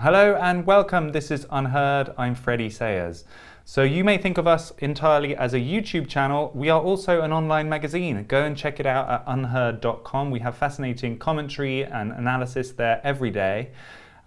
Hello and welcome. This is UnHerd. I'm Freddie Sayers. So you may think of us entirely as a YouTube channel. We are also an online magazine. Go and check it out at unherd.com. We have fascinating commentary and analysis there every day.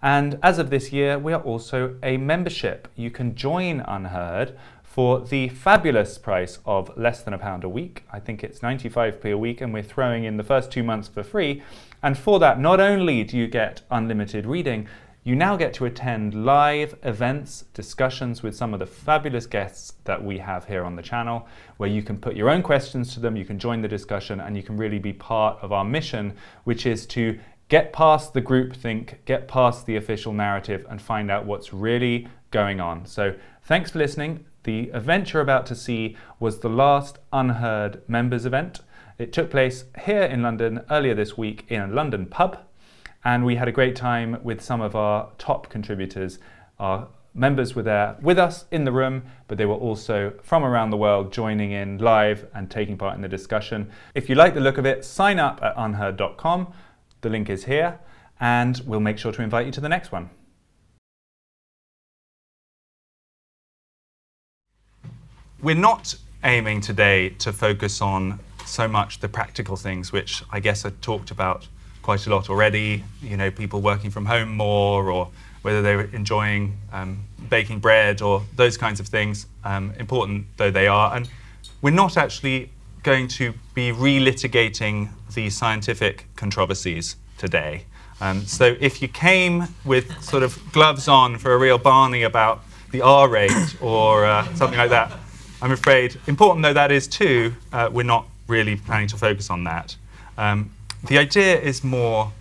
And as of this year, we are also a membership. You can join UnHerd for the fabulous price of less than £1 a week. I think it's 95p a week, and we're throwing in the first 2 months for free. And for that, not only do you get unlimited reading, you now get to attend live events, discussions with some of the fabulous guests that we have here on the channel, where you can put your own questions to them, you can join the discussion, and you can really be part of our mission, which is to get past the groupthink, get past the official narrative, and find out what's really going on. So thanks for listening. The event you're about to see was the last UnHerd members event. It took place here in London earlier this week in a London pub. And we had a great time with some of our top contributors. Our members were there with us in the room, but they were also from around the world joining in live and taking part in the discussion. If you like the look of it, sign up at unherd.com. The link is here, and we'll make sure to invite you to the next one. We're not aiming today to focus on so much the practical things, which I guess I talked about quite a lot already, you know, people working from home more, or whether they're enjoying baking bread or those kinds of things, important though they are. And we're not actually going to be relitigating the scientific controversies today. So if you came with sort of gloves on for a real Barney about the R rate or something like that, I'm afraid, important though that is too, we're not really planning to focus on that. The idea is more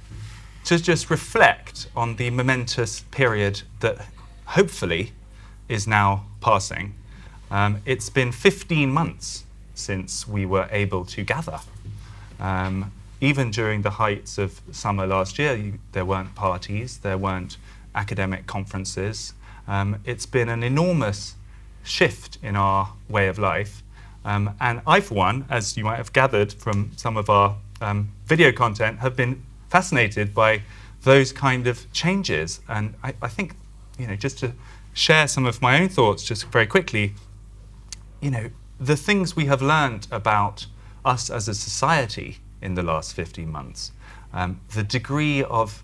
to just reflect on the momentous period that hopefully is now passing. It's been 15 months since we were able to gather. Even during the heights of summer last year, there weren't parties, there weren't academic conferences. It's been an enormous shift in our way of life. And I, for one, as you might have gathered from some of our video content, have been fascinated by those kind of changes. And I think, you know, just to share some of my own thoughts just very quickly, you know, the things we have learned about us as a society in the last 15 months, the degree of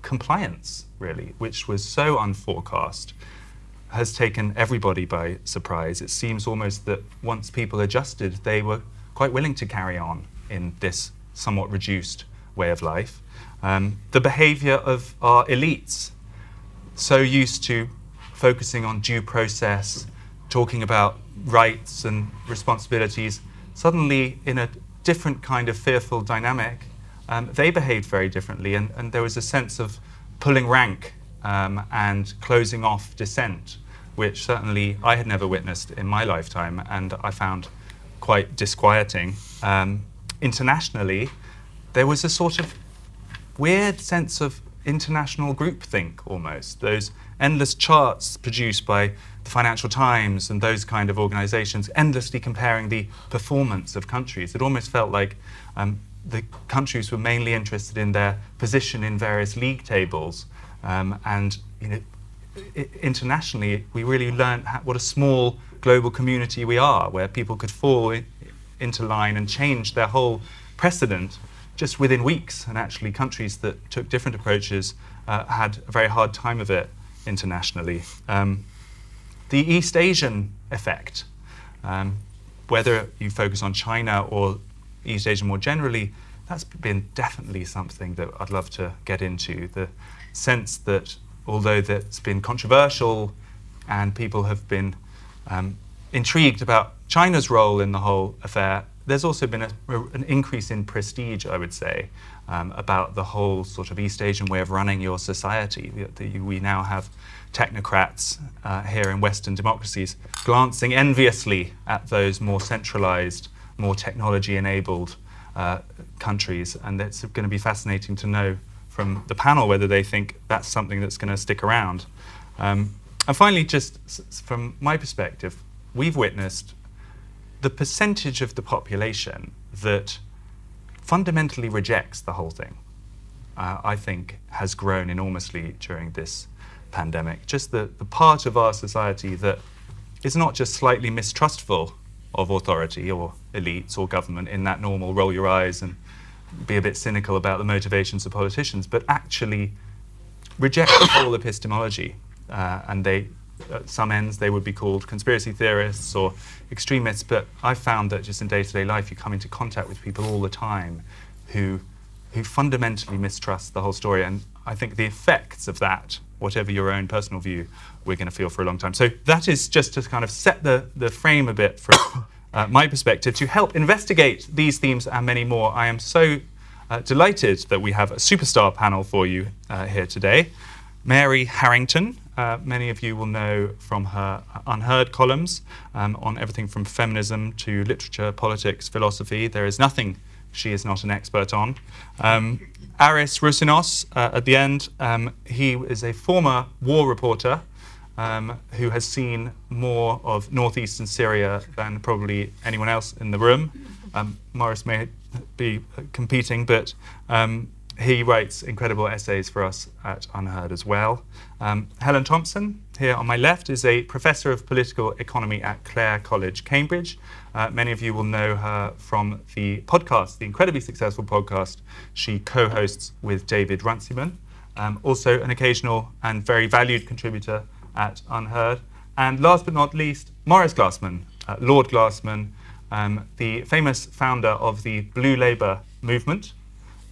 compliance, really, which was so unforecast, has taken everybody by surprise. It seems almost that once people adjusted, they were quite willing to carry on in this somewhat reduced way of life. The behavior of our elites, so used to focusing on due process, talking about rights and responsibilities, suddenly in a different kind of fearful dynamic, they behaved very differently, and there was a sense of pulling rank and closing off dissent, which certainly I had never witnessed in my lifetime, and I found quite disquieting. Internationally, there was a sort of weird sense of international groupthink almost. Those endless charts produced by the Financial Times and those kind of organizations, endlessly comparing the performance of countries. It almost felt like the countries were mainly interested in their position in various league tables. And you know, internationally, we really learned what a small global community we are, where people could fall into line and change their whole precedent just within weeks. And actually countries that took different approaches had a very hard time of it internationally. The East Asian effect, whether you focus on China or East Asia more generally, that's been definitely something that I'd love to get into. The sense that although that's been controversial and people have been intrigued about China's role in the whole affair, there's also been an increase in prestige, I would say, about the whole sort of East Asian way of running your society. We now have technocrats here in Western democracies glancing enviously at those more centralized, more technology-enabled countries, and it's going to be fascinating to know from the panel whether they think that's something that's going to stick around. And finally, just from my perspective, we've witnessed the percentage of the population that fundamentally rejects the whole thing. I think, has grown enormously during this pandemic. Just the part of our society that is not just slightly mistrustful of authority or elites or government in that normal roll your eyes and be a bit cynical about the motivations of politicians, but actually reject the whole epistemology. And they, at some ends, they would be called conspiracy theorists or extremists, but I've found that just in day-to-day life you come into contact with people all the time who fundamentally mistrust the whole story, and I think the effects of that, whatever your own personal view, we're going to feel for a long time. So that is just to kind of set the frame a bit from my perspective. To help investigate these themes and many more, I am so delighted that we have a superstar panel for you here today. Mary Harrington, many of you will know from her UnHerd columns on everything from feminism to literature, politics, philosophy. There is nothing she is not an expert on. Aris Roussinos, at the end, he is a former war reporter who has seen more of northeastern Syria than probably anyone else in the room. Maurice may be competing, but he writes incredible essays for us at UnHerd as well. Helen Thompson, here on my left, is a professor of political economy at Clare College, Cambridge. Many of you will know her from the podcast, the incredibly successful podcast she co-hosts with David Runciman. Also an occasional and very valued contributor at UnHerd. And last but not least, Maurice Glasman, Lord Glasman, the famous founder of the Blue Labour movement,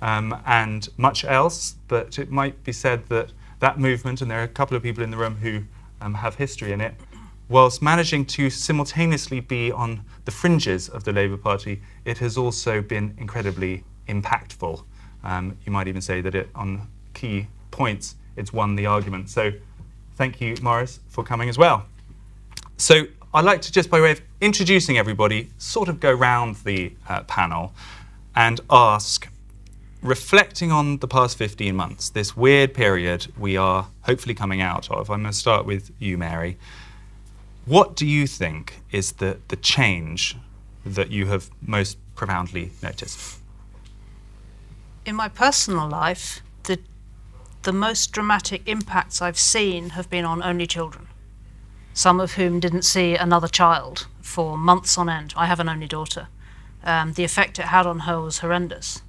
and much else, but it might be said that that movement, and there are a couple of people in the room who have history in it, whilst managing to simultaneously be on the fringes of the Labour Party, it has also been incredibly impactful. You might even say that it, on key points, it's won the argument. So thank you, Maurice, for coming as well. So I'd like to, just by way of introducing everybody, sort of go round the panel and ask, reflecting on the past 15 months, this weird period we are hopefully coming out of, I'm going to start with you, Mary. What do you think is the change that you have most profoundly noticed? In my personal life, the most dramatic impacts I've seen have been on only children, some of whom didn't see another child for months on end. I have an only daughter. The effect it had on her was horrendous.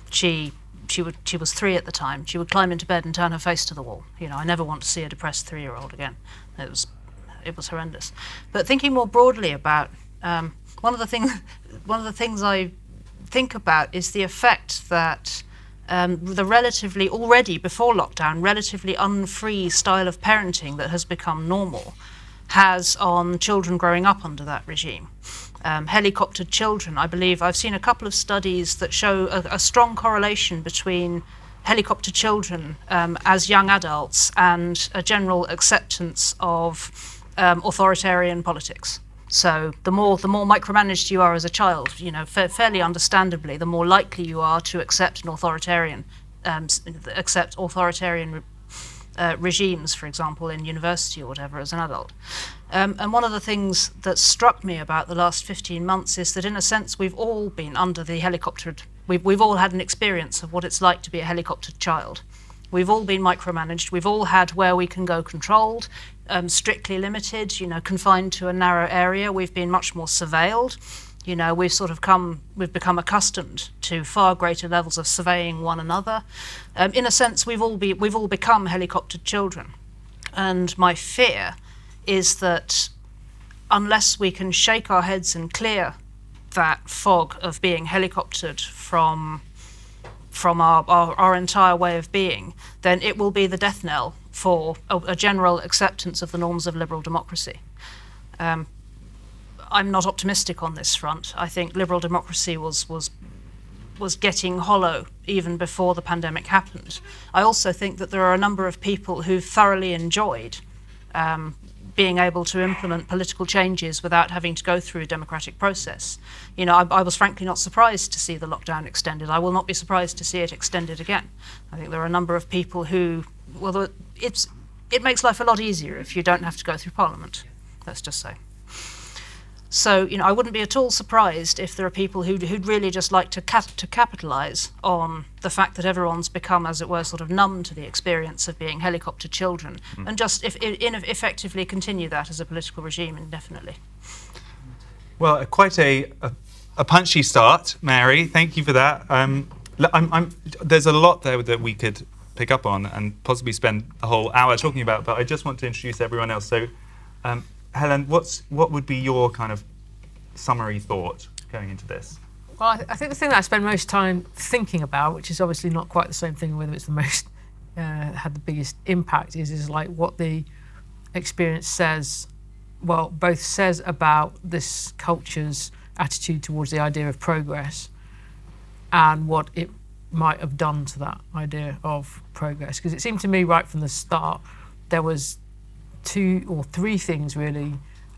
She was 3 at the time. She would climb into bed and turn her face to the wall. You know, I never want to see a depressed 3-year-old again. It was horrendous. But thinking more broadly about one of the things I think about is the effect that the relatively, already before lockdown, relatively unfree style of parenting that has become normal has on children growing up under that regime. Helicoptered children, I believe, I've seen a couple of studies that show a strong correlation between helicopter children as young adults and a general acceptance of authoritarian politics. So the more micromanaged you are as a child, you know, fairly understandably, the more likely you are to accept an authoritarian, regimes, for example, in university or whatever, as an adult. And one of the things that struck me about the last 15 months is that, in a sense, we've all been under the helicoptered. We've all had an experience of what it's like to be a helicoptered child. We've all been micromanaged. We've all had where we can go controlled, strictly limited, you know, confined to a narrow area. We've been much more surveilled. You know, we've become accustomed to far greater levels of surveying one another. In a sense, we've all become helicoptered children. And my fear is that unless we can shake our heads and clear that fog of being helicoptered from our entire way of being, then it will be the death knell for a general acceptance of the norms of liberal democracy. I'm not optimistic on this front. I think liberal democracy was getting hollow even before the pandemic happened. I also think that there are a number of people who thoroughly enjoyed being able to implement political changes without having to go through a democratic process. You know, I was frankly not surprised to see the lockdown extended. I will not be surprised to see it extended again. I think there are a number of people who, well, it makes life a lot easier if you don't have to go through Parliament, let's just say. So, you know, I wouldn't be at all surprised if there are people who'd really just like to capitalise on the fact that everyone's become, as it were, sort of numb to the experience of being helicopter children, and just effectively continue that as a political regime indefinitely. Well, quite a punchy start, Mary. Thank you for that. There's a lot there that we could pick up on and possibly spend a whole hour talking about, but I just want to introduce everyone else. So, Helen, what would be your kind of summary thought going into this? Well, I think the thing that I spend most time thinking about, which is obviously not quite the same thing, whether it's the most had the biggest impact, is like what the experience says. Well, both says about this culture's attitude towards the idea of progress, and what it might have done to that idea of progress. Because it seemed to me right from the start there was 2 or 3 things really,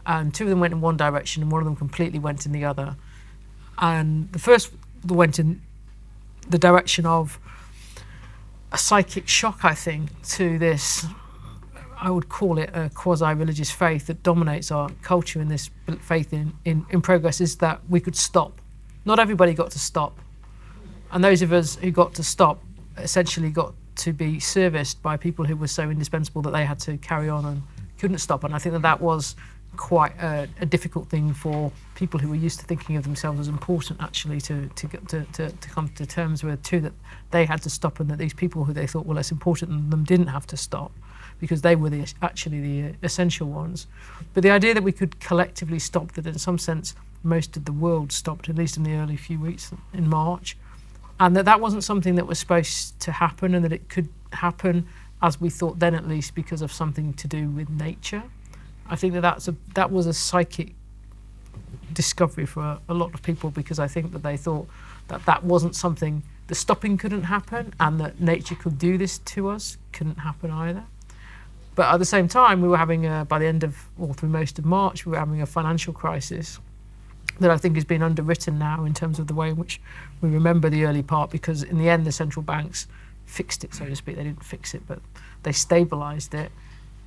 and 2 of them went in one direction and one of them completely went in the other. And the first went in the direction of a psychic shock, I think, to this, I would call it a quasi-religious faith that dominates our culture, in this faith in progress, is that we could stop. Not everybody got to stop. And those of us who got to stop essentially got to be serviced by people who were so indispensable that they had to carry on and couldn't stop. And I think that that was quite a difficult thing for people who were used to thinking of themselves as important, actually, to come to terms with, too, that they had to stop, and that these people who they thought were less important than them didn't have to stop, because they were actually the essential ones. But the idea that we could collectively stop, that in some sense most of the world stopped, at least in the early few weeks in March, and that wasn't something that was supposed to happen, and that it could happen, as we thought then at least, because of something to do with nature. I think that was a psychic discovery for a lot of people, because I think that they thought that wasn't something, the stopping couldn't happen, and that nature could do this to us couldn't happen either. But at the same time, we were having, by the end of, or through most of March, we were having a financial crisis that I think has been underwritten now in terms of the way in which we remember the early part, because in the end the central banks fixed it, so to speak. They didn't fix it, but they stabilised it,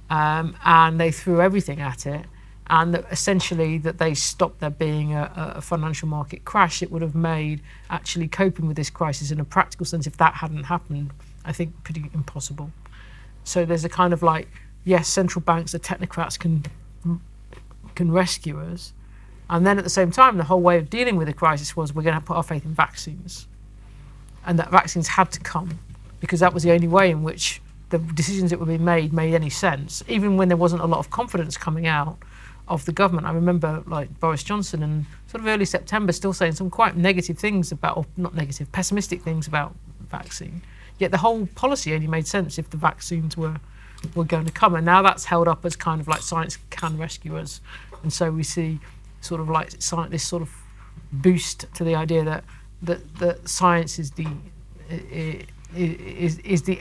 and they threw everything at it, and that essentially that they stopped there being a financial market crash. It would have made actually coping with this crisis in a practical sense, if that hadn't happened, I think pretty impossible. So there's a kind of like, yes, central banks, the technocrats can rescue us. And then at the same time, the whole way of dealing with the crisis was, we're going to put our faith in vaccines. And that vaccines had to come, because that was the only way in which the decisions that were being made any sense, even when there wasn't a lot of confidence coming out of the government. I remember like Boris Johnson in sort of early September still saying some quite negative things about, or not negative, pessimistic things about vaccine. Yet the whole policy only made sense if the vaccines were going to come. And now that's held up as kind of like science can rescue us. And so we see sort of like this sort of boost to the idea that science is the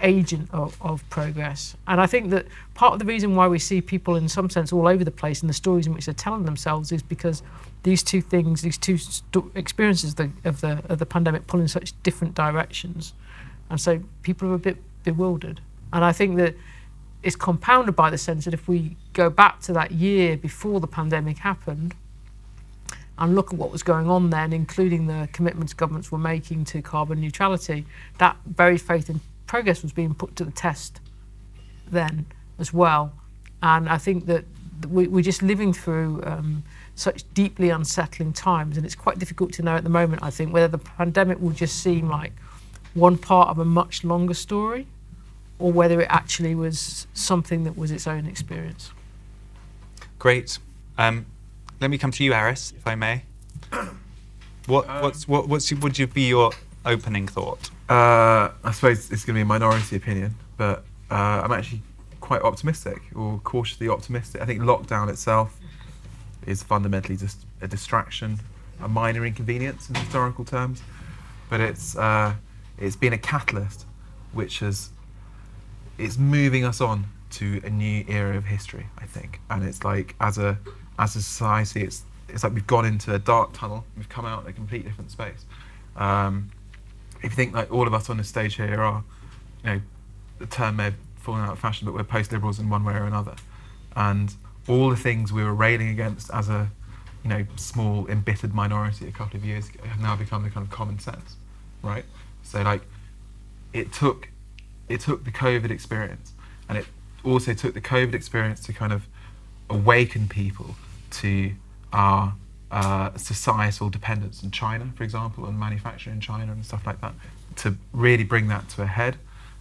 agent of progress. And I think that part of the reason why we see people in some sense all over the place in the stories in which they're telling themselves is because these 2 things, these 2 experiences of the pandemic pull in such different directions. And so people are a bit bewildered. And I think that it's compounded by the sense that if we go back to that year before the pandemic happened and look at what was going on then, including the commitments governments were making to carbon neutrality, that very faith in progress was being put to the test then as well. And I think that we're just living through such deeply unsettling times, and it's quite difficult to know at the moment, I think, whether the pandemic will just seem like one part of a much longer story, or whether it actually was something that was its own experience. Great. Let me come to you, Aris, if I may. What would be your opening thought? I suppose it's going to be a minority opinion, but I'm actually quite optimistic, or cautiously optimistic. I think lockdown itself is fundamentally just a distraction, a minor inconvenience in historical terms, but it's been a catalyst which it's moving us on to a new era of history, I think. And it's like, as a society, it's like we've gone into a dark tunnel, we've come out in a complete different space. If you think like all of us on this stage here are, the term may have fallen out of fashion, but we're post-liberals in one way or another. And all the things we were railing against as a small embittered minority a couple of years ago have now become the kind of common sense, right? So like, it took the COVID experience, and it also took the COVID experience to kind of awaken people to our societal dependence on China, for example, and manufacturing in China and stuff like that, to really bring that to a head.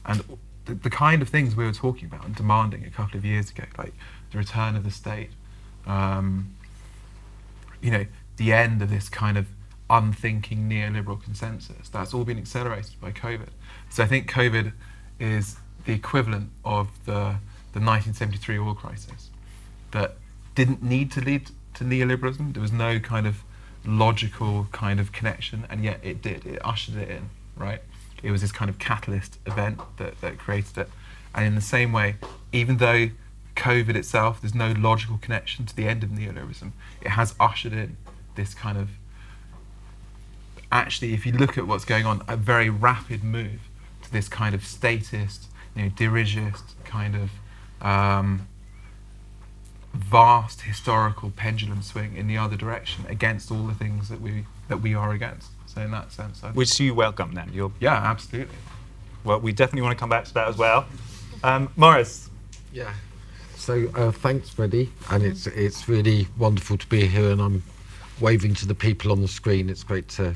And the kind of things we were talking about and demanding a couple of years ago, like the return of the state, the end of this kind of unthinking neoliberal consensus, that's all been accelerated by COVID. So I think COVID is the equivalent of the 1973 oil crisis that didn't need to lead to neoliberalism. There was no kind of logical kind of connection, and yet it did. It ushered it in, right? It was this kind of catalyst event that created it. And in the same way, even though COVID itself, there's no logical connection to the end of neoliberalism, it has ushered in this kind of, actually, if you look at what's going on, a very rapid move to this kind of statist, dirigist kind of vast historical pendulum swing in the other direction against all the things that we are against. So in that sense, which you welcome then? Yeah, absolutely. Well, we definitely want to come back to that as well. Maurice. Yeah. So thanks, Freddie, and it's really wonderful to be here, and I'm waving to the people on the screen. It's great to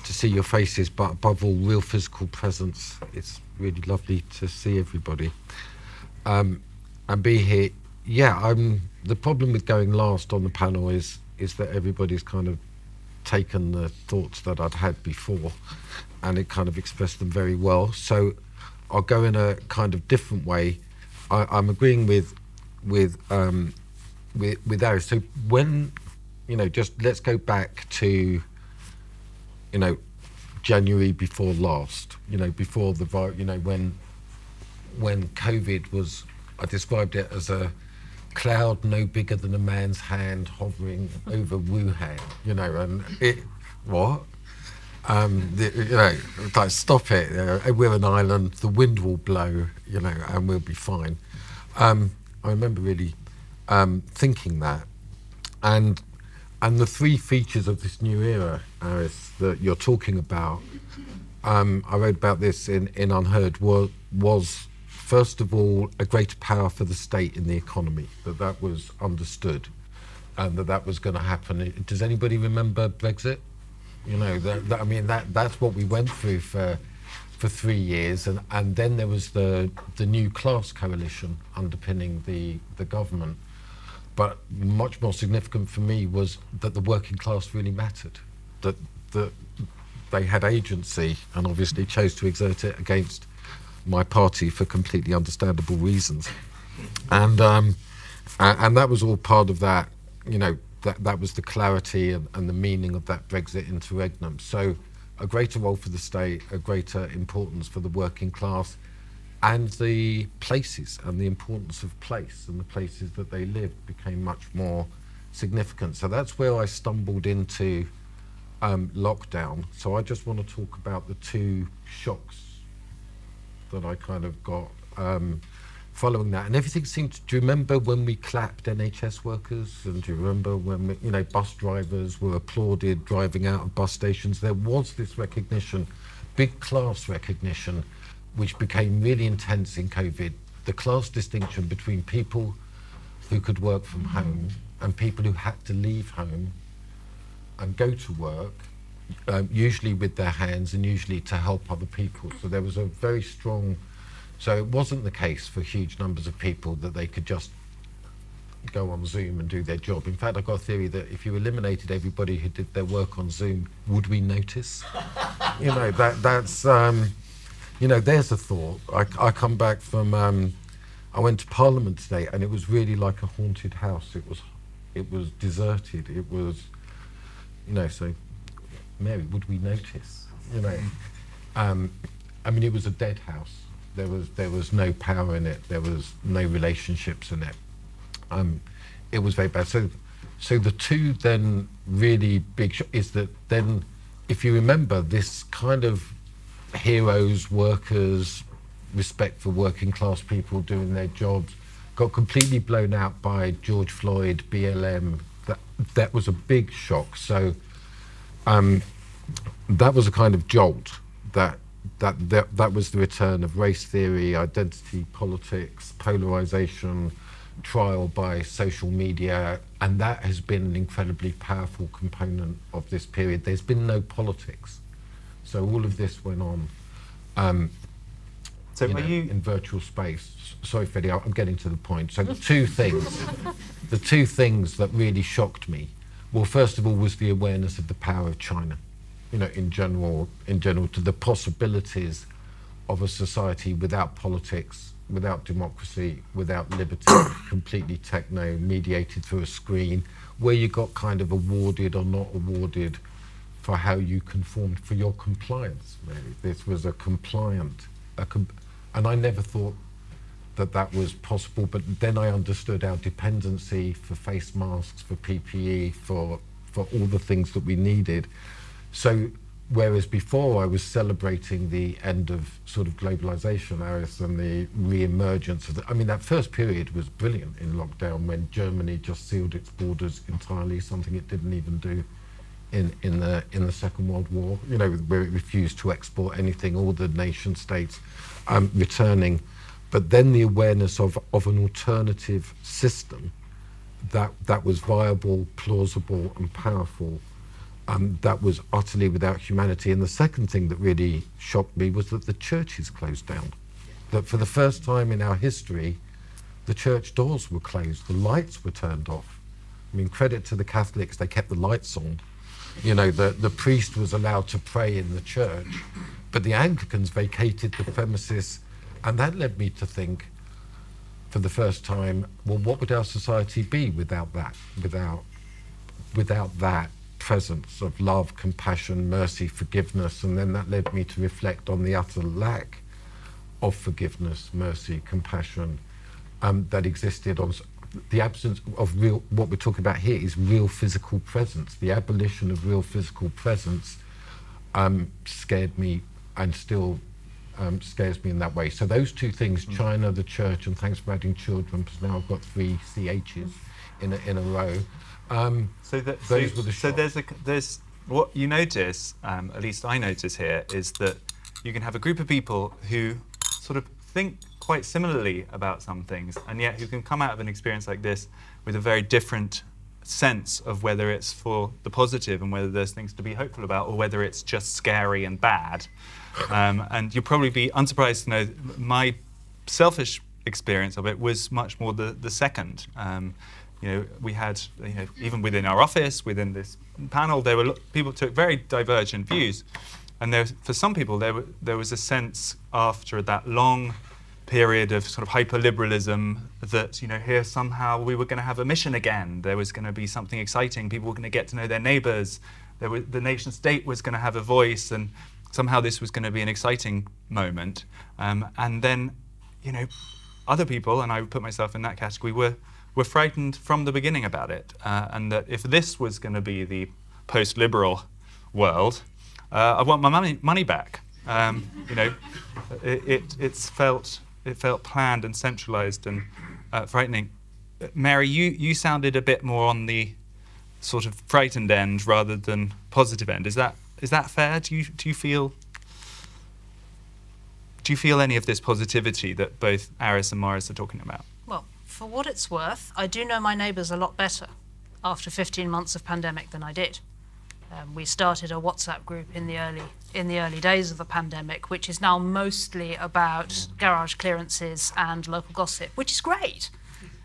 see your faces, but above all, real physical presence. It's really lovely to see everybody and be here. Yeah, the problem with going last on the panel is that everybody's kind of taken the thoughts that I'd had before, and it kind of expressed them very well. So I'll go in a kind of different way. I'm agreeing with Aris. So when, just let's go back to, January before last, before the virus, when COVID was, I described it as a cloud no bigger than a man's hand hovering over Wuhan, and it, what? Like, stop it, we're an island, the wind will blow, and we'll be fine. I remember really thinking that. And the three features of this new era, Aris, that you're talking about, I wrote about this in UnHerd, was first of all, a greater power for the state in the economy, that was understood, and that was going to happen. Does anybody remember Brexit? That's what we went through for 3 years, and then there was the new class coalition underpinning the government. But much more significant for me was that the working class really mattered, that they had agency, and obviously chose to exert it against my party for completely understandable reasons, and that was all part of that. That was the clarity and the meaning of that Brexit interregnum. So a greater role for the state, a greater importance for the working class, and the places, and the importance of place and the places that they lived became much more significant. So that's where I stumbled into lockdown. So I just want to talk about the two shocks that I kind of got following that, and everything seemed to. Do you remember when we clapped NHS workers, and do you remember when bus drivers were applauded driving out of bus stations? There was this recognition, big class recognition, which became really intense in COVID. The class distinction between people who could work from home and people who had to leave home and go to work, usually with their hands and usually to help other people. So there was a very strong, so it wasn't the case for huge numbers of people that they could just go on Zoom and do their job. In fact, I've got a theory that if you eliminated everybody who did their work on Zoom, would we notice? That's, there's a thought. I come back from, I went to Parliament today, and it was really like a haunted house. It was deserted. It was, so Mary, would we notice? It was a dead house. There was no power in it. There was no relationships in it. It was very bad. So the two then really big is that then, if you remember, this kind of heroes, workers, respect for working class people doing their jobs got completely blown out by George Floyd, BLM, that was a big shock. So that was a kind of jolt. That was the return of race theory, identity politics, polarization, trial by social media, and that has been an incredibly powerful component of this period. There's been no politics, so all of this went on So in virtual space. Sorry, Freddie, I'm getting to the point. So the two things that really shocked me, well, first of all, was the awareness of the power of China. In general, to the possibilities of a society without politics, without democracy, without liberty, completely techno, mediated through a screen, where you got kind of awarded or not awarded for how you conformed, for your compliance, really. This was a compliant, and I never thought that was possible, but then I understood our dependency for face masks, for PPE, for all the things that we needed. So, whereas before I was celebrating the end of sort of globalization, Aris, and the re-emergence of that first period was brilliant in lockdown, when Germany just sealed its borders entirely, something it didn't even do in the Second World War, where it refused to export anything, all the nation states returning. But then the awareness of an alternative system that was viable, plausible and powerful, that was utterly without humanity. And the second thing that really shocked me was that the churches closed down. That for the first time in our history, the church doors were closed, the lights were turned off. Credit to the Catholics, they kept the lights on. The priest was allowed to pray in the church, but the Anglicans vacated the premises, and that led me to think, for the first time, well, what would our society be without that? Without that presence of love, compassion, mercy, forgiveness. And then that led me to reflect on the utter lack of forgiveness, mercy, compassion that existed, on the absence of real. What we're talking about here is real physical presence. The abolition of real physical presence scared me, and still scares me in that way. So those two things, China, the church, and thanks for adding children, because now I've got 3 CHs in a row. Those were the shocks. So there's what you notice, at least I notice here, is that you can have a group of people who sort of think quite similarly about some things, and yet who can come out of an experience like this with a very different sense of whether it's for the positive and whether there's things to be hopeful about, or whether it's just scary and bad. And you'll probably be unsurprised to know my selfish experience of it was much more the second. We had, even within our office, within this panel, there were people took very divergent views, and for some people there was a sense after that long period of sort of hyper-liberalism that here somehow we were going to have a mission again. There was going to be something exciting. People were going to get to know their neighbours. The nation state was going to have a voice, and somehow this was going to be an exciting moment. And then, other people, and I would put myself in that category, were frightened from the beginning about it, and that if this was going to be the post-liberal world, I want my money back. It felt planned and centralised and frightening. Mary, you sounded a bit more on the sort of frightened end rather than positive end. Is that fair? Do you feel any of this positivity that both Aris and Maurice are talking about? Well, for what it's worth, I do know my neighbours a lot better after 15 months of pandemic than I did. We started a WhatsApp group in the early days of the pandemic, which is now mostly about garage clearances and local gossip, which is great.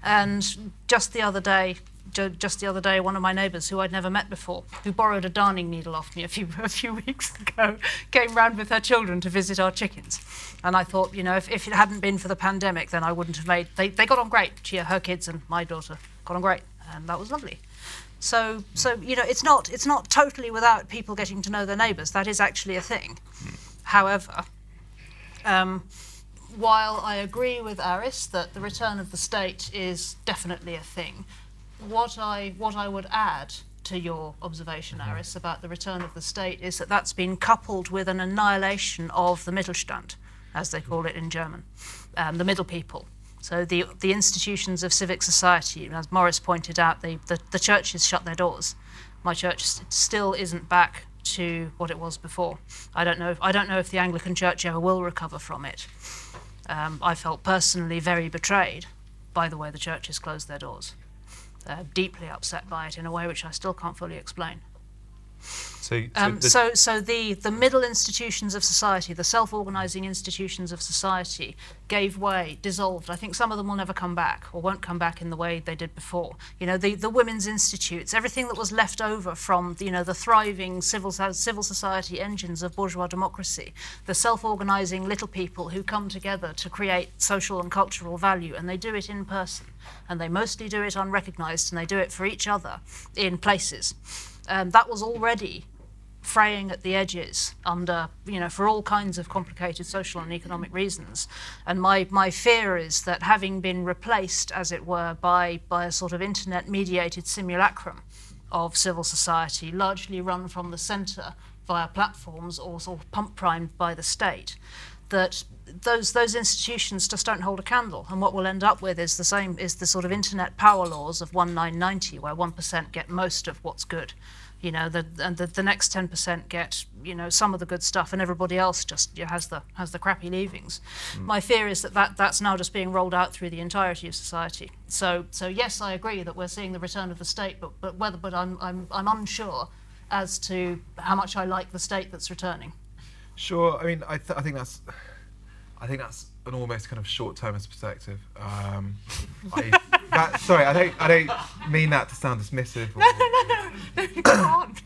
And just the other day, one of my neighbours, who I'd never met before, who borrowed a darning needle off me a few weeks ago, came round with her children to visit our chickens. And I thought, if it hadn't been for the pandemic, then I wouldn't have made. They got on great. Her kids and my daughter got on great, and that was lovely. So it's not totally without people getting to know their neighbours. That is actually a thing. However, while I agree with Aris that the return of the state is definitely a thing, what I would add to your observation, Aris, about the return of the state is that that's been coupled with an annihilation of the Mittelstand, as they call it in German, the middle people. So the institutions of civic society, as Maurice pointed out, the churches shut their doors. My church still isn't back to what it was before. I don't know if the Anglican Church ever will recover from it. I felt personally very betrayed by the way the churches closed their doors. Deeply upset by it in a way which I still can't fully explain. So the middle institutions of society, the self-organising institutions of society, gave way, dissolved. I think some of them will never come back, or won't come back in the way they did before. You know, the women's institutes, everything that was left over from the thriving civil society engines of bourgeois democracy, the self-organising little people who come together to create social and cultural value, and they do it in person, and they mostly do it unrecognised, and they do it for each other in places. That was already fraying at the edges under, for all kinds of complicated social and economic reasons. And my fear is that having been replaced, as it were, by a sort of internet-mediated simulacrum of civil society, largely run from the centre via platforms or sort of pump-primed by the state, that those institutions just don't hold a candle, and what we'll end up with is the sort of internet power laws of 1990, where 1% get most of what's good, and the next 10% get some of the good stuff, and everybody else just has the crappy leavings. My fear is that's now just being rolled out through the entirety of society. So yes, I agree that we're seeing the return of the state, but I'm unsure as to how much I like the state that's returning. Sure. I mean, I think that's an almost kind of short-termist perspective. Sorry, I don't mean that to sound dismissive. Or, No, you can't.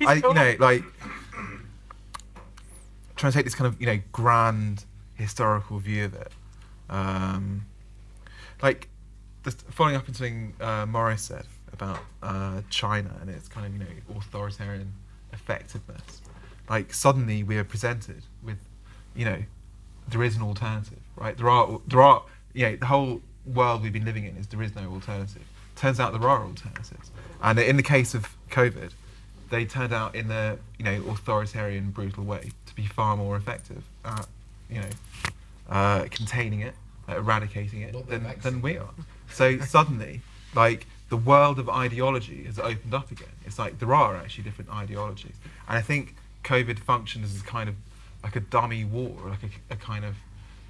Trying to take this kind of grand historical view of it. Following up on something Maurice said about China and its kind of authoritarian effectiveness. Like suddenly we are presented with, there is an alternative, right? There are, the whole world we've been living in is there is no alternative. Turns out there are alternatives. And in the case of COVID, they turned out in the, authoritarian, brutal way to be far more effective at, containing it, eradicating it than we are. So suddenly, the world of ideology has opened up again. It's like there are actually different ideologies. And I think COVID functions as kind of like a dummy war, like a kind of,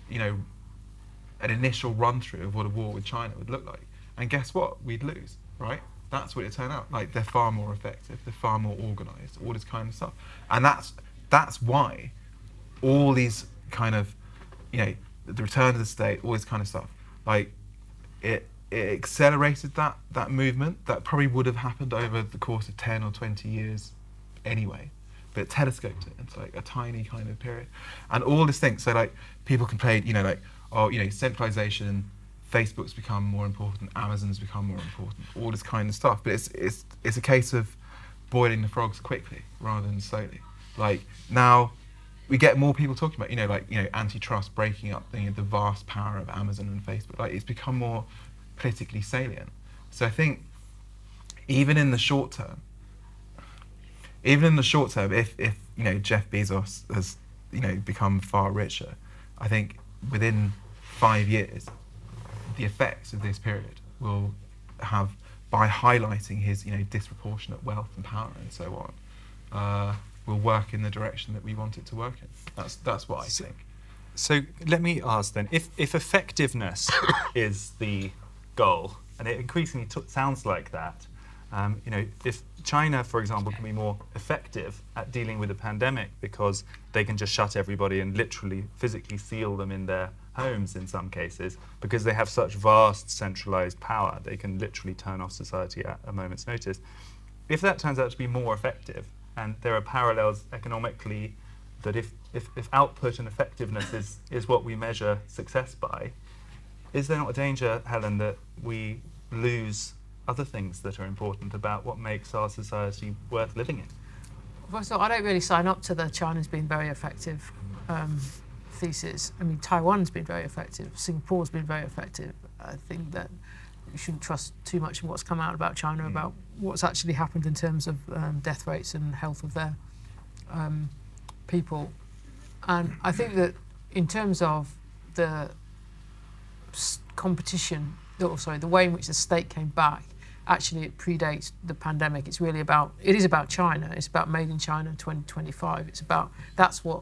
an initial run through of what a war with China would look like. And guess what? We'd lose, right? That's what it turned out. Like they're far more effective, they're far more organised, all this kind of stuff. And that's why all these kind of, the return to the state, all this kind of stuff, like it accelerated that movement that probably would have happened over the course of 10 or 20 years anyway. But it telescoped it into like a tiny kind of period, and all these things. So like people complain, centralization, Facebook's become more important, Amazon's become more important, all this kind of stuff. But it's a case of boiling the frogs quickly rather than slowly. Like now, we get more people talking about antitrust breaking up the vast power of Amazon and Facebook. Like it's become more politically salient. So I think even in the short term, if Jeff Bezos has become far richer, I think within 5 years, the effects of this period will have, by highlighting his disproportionate wealth and power and so on, will work in the direction that we want it to work in. That's what I think. So let me ask then, if effectiveness is the goal, and it increasingly sounds like that, if China, for example, can be more effective at dealing with a pandemic because they can just shut everybody and literally physically seal them in their homes in some cases because they have such vast centralized power, they can literally turn off society at a moment's notice. If that turns out to be more effective, and there are parallels economically that if output and effectiveness is what we measure success by, is there not a danger, Helen, that we lose other things that are important about what makes our society worth living in? First of all, I don't really sign up to the China's been very effective thesis. I mean, Taiwan's been very effective. Singapore's been very effective. I think that you shouldn't trust too much in what's come out about China, about what's actually happened in terms of death rates and health of their people. And I think that in terms of the competition, or sorry, the way in which the state came back, actually it predates the pandemic. It is about China. It's about Made in China 2025. It's about, that's what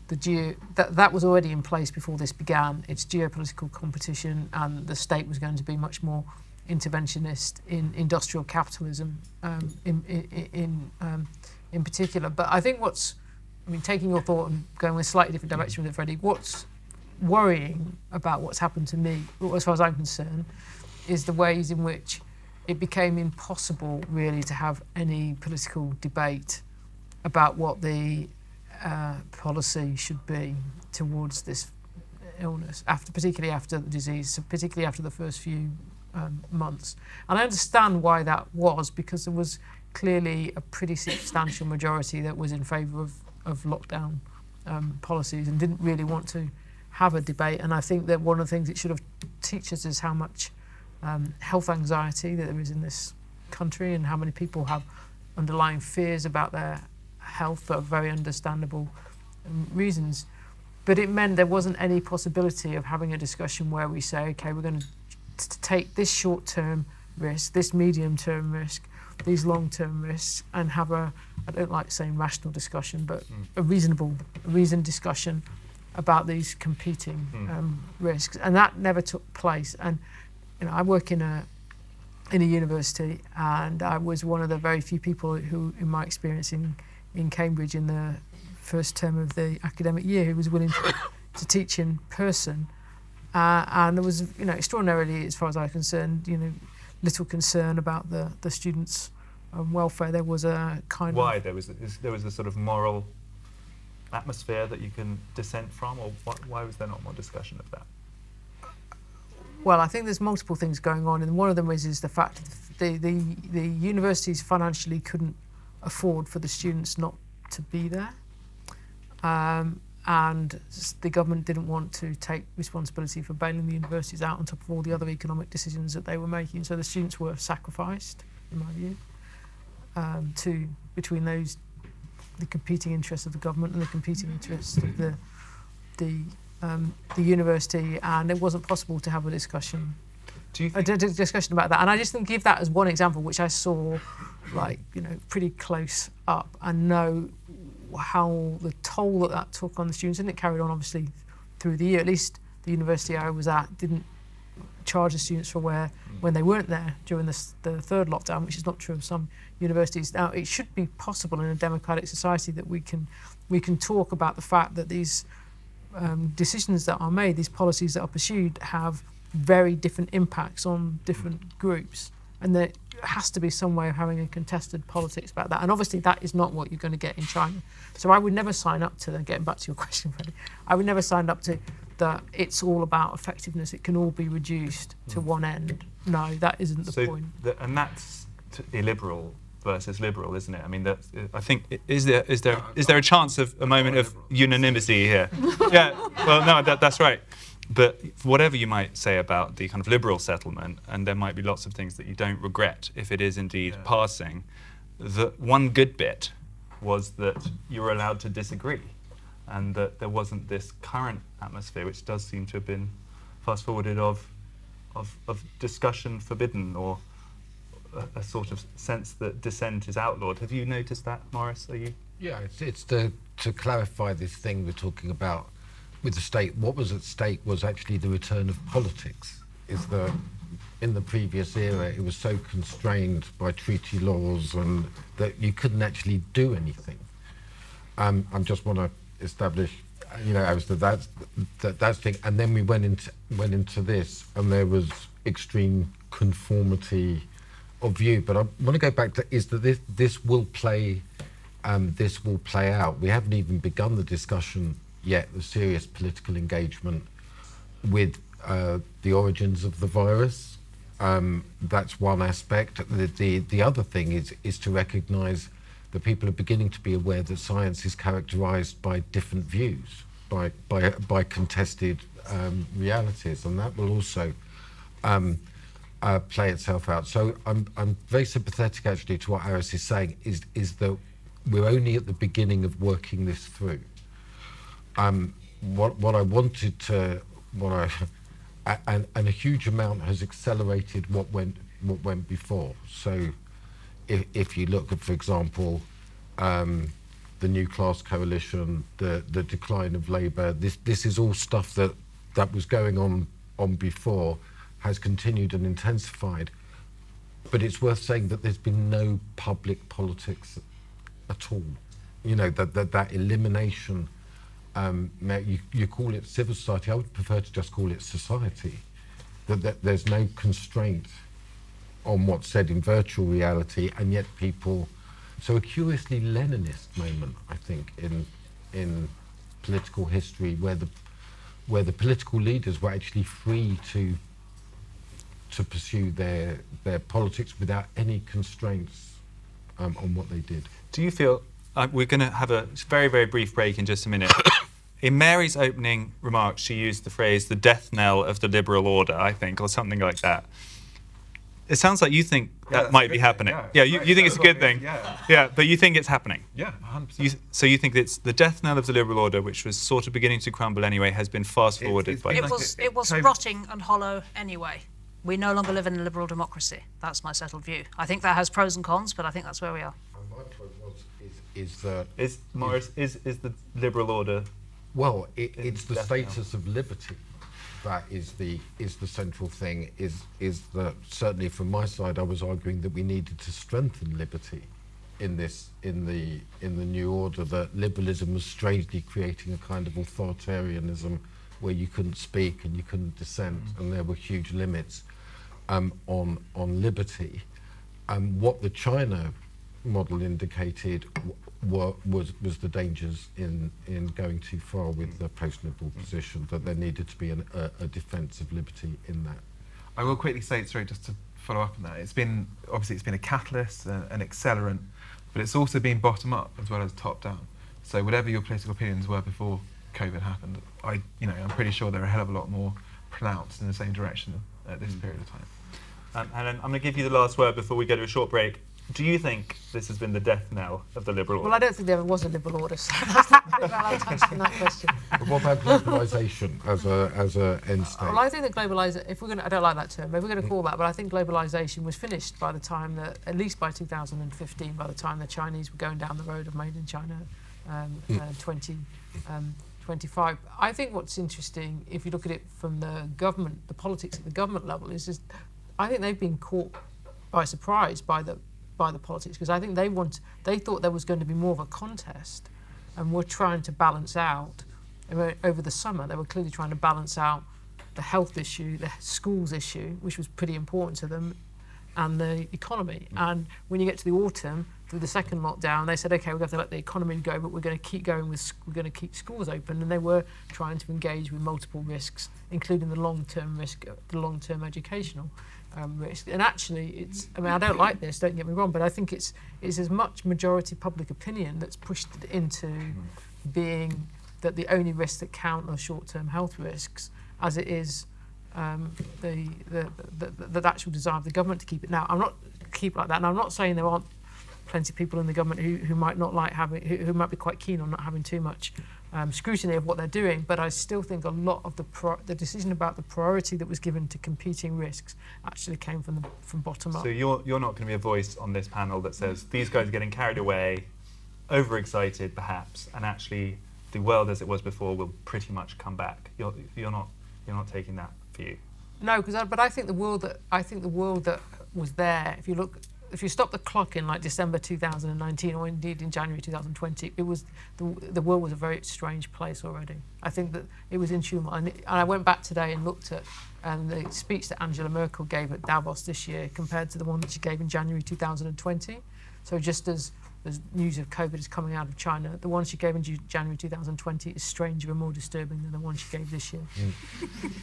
that was already in place before this began. It's geopolitical competition, and the state was going to be much more interventionist in industrial capitalism in particular. But I think taking your thought and going in a slightly different direction with it, Freddie, what's worrying about what's happened to me, as far as I'm concerned, is the ways in which it became impossible really to have any political debate about what the policy should be towards this illness, particularly after the disease, particularly after the first few months. And I understand why that was, because there was clearly a pretty substantial majority that was in favour of lockdown policies and didn't really want to have a debate. And I think that one of the things it should have teach us is how much health anxiety that there is in this country, and how many people have underlying fears about their health for very understandable reasons. But it meant there wasn't any possibility of having a discussion where we say, okay, we're going to take this short-term risk, this medium-term risk, these long-term risks, and have I don't like saying rational discussion, but a reasoned discussion about these competing risks. And that never took place. And I work in a university, and I was one of the very few people who, in my experience in Cambridge in the first term of the academic year, who was willing to teach in person. And there was, extraordinarily, as far as I was concerned, little concern about the students' welfare. There was a kind Why? of... There was a sort of moral atmosphere that you can dissent from, or why was there not more discussion of that? Well, I think there's multiple things going on, and one of them is the fact that the universities financially couldn't afford for the students not to be there. And the government didn't want to take responsibility for bailing the universities out on top of all the other economic decisions that they were making. So the students were sacrificed, in my view, between the competing interests of the government and the competing interests of the university, and it wasn't possible to have a discussion. Discussion about that. And I just think give that as one example, which I saw, pretty close up, and know how the toll that took on the students, and it carried on obviously through the year. At least the university I was at didn't charge the students for when they weren't there during the third lockdown, which is not true of some universities. Now, it should be possible in a democratic society that we can talk about the fact that these decisions that are made, these policies that are pursued, have very different impacts on different groups, and there has to be some way of having a contested politics about that. And obviously that is not what you're going to get in China. So I would never sign up to, getting back to your question, Freddie, I would never sign up to that it's all about effectiveness, it can all be reduced to one end. No, that isn't the point. And that's illiberal versus liberal, isn't it? I mean, I think, is there a chance of a moment of unanimity here? Yeah, well, no, that's right. But whatever you might say about the kind of liberal settlement, and there might be lots of things that you don't regret if it is indeed passing, the one good bit was that you were allowed to disagree, and that there wasn't this current atmosphere, which does seem to have been fast-forwarded, of discussion forbidden, or a sort of sense that dissent is outlawed. Have you noticed that, Maurice? Are you? Yeah, it's to clarify this thing we're talking about with the state. What was at stake was actually the return of politics. In the previous era, it was so constrained by treaty laws and that you couldn't actually do anything. I just want to establish, that's the thing. And then we went into this, and there was extreme conformity of view. But I want to go back to this will play out. We haven't even begun the discussion yet, the serious political engagement with the origins of the virus. That's one aspect. The other thing is to recognise that people are beginning to be aware that science is characterised by different views, by contested realities, and that will also play itself out. So I'm very sympathetic actually to what Aris is saying, is that we're only at the beginning of working this through. What I wanted to and a huge amount has accelerated what went before. So if you look at, for example, the new class coalition, the decline of Labour, this is all stuff that was going on before, has continued and intensified. But it's worth saying that there's been no public politics at all. You know, that elimination, you call it civil society, I would prefer to just call it society. That there's no constraint on what's said in virtual reality, and yet people, so a curiously Leninist moment, I think, in political history, where the political leaders were actually free to pursue their politics without any constraints on what they did. Do you feel, we're going to have a very, very brief break in just a minute. In Mary's opening remarks, she used the phrase, the death knell of the liberal order, I think, or something like that. It sounds like you think that might be happening. Yeah, you think it's a good thing. Yeah, but you think it's happening. Yeah, 100%. So you think it's the death knell of the liberal order, which was sort of beginning to crumble anyway, has been fast-forwarded by... It was rotting and hollow anyway. We no longer live in a liberal democracy. That's my settled view. I think that has pros and cons, but I think that's where we are. And my point is that... Maurice, is the liberal order... Well, it's the status of liberty that is the central thing, is that certainly from my side I was arguing that we needed to strengthen liberty in the new order, that liberalism was strangely creating a kind of authoritarianism where you couldn't speak and you couldn't dissent, and there were huge limits on liberty. What the China model indicated was the dangers in going too far with the post-liberal position, that there needed to be a defence of liberty in that. I will quickly say, sorry, just to follow up on that, it's been a catalyst, an accelerant, but it's also been bottom up as well as top down. So whatever your political opinions were before COVID happened, I'm pretty sure they're a hell of a lot more pronounced in the same direction at this period of time. Helen, I'm going to give you the last word before we go to a short break. Do you think this has been the death knell of the liberal order? Well, I don't think there ever was a liberal order, so that's not really valid answer in that question. But what about globalisation as a end state? Well, I think that globalisation, I don't like that term, but if we're going to call that, but I think globalisation was finished by the time that, at least by 2015, by the time the Chinese were going down the road of Made in China 2025. I think what's interesting, if you look at it from the government, the politics at the government level, is I think they've been caught by surprise by the politics, because I think they thought there was going to be more of a contest, and were trying to balance out over the summer. They were clearly trying to balance out the health issue, the schools issue, which was pretty important to them, and the economy. And when you get to the autumn, through the second lockdown, they said, okay, we're going to let the economy go, but we're going to keep going with, we're going to keep schools open. And they were trying to engage with multiple risks, including the long-term risk, the long-term educational risk. And actually, I don't like this, don't get me wrong, but I think it's as much majority public opinion that's pushed it into being that the only risks that count are short-term health risks, as it is the actual desire of the government to keep it. Now, I'm not keep like that, and I'm not saying there aren't plenty of people in the government who might not like having, who might be quite keen on not having too much scrutiny of what they're doing, but I still think a lot of the decision about the priority that was given to competing risks actually came from bottom up. So you're not going to be a voice on this panel that says these guys are getting carried away, overexcited perhaps, and actually the world as it was before will pretty much come back. You're not taking that view. No, but I think the world that was there, if you stop the clock in like December 2019 or indeed in January 2020, the world was a very strange place already. I think that it was in turmoil. And I went back today and looked at the speech that Angela Merkel gave at Davos this year compared to the one that she gave in January 2020. So just as news of COVID is coming out of China, the one she gave in January 2020 is stranger and more disturbing than the one she gave this year.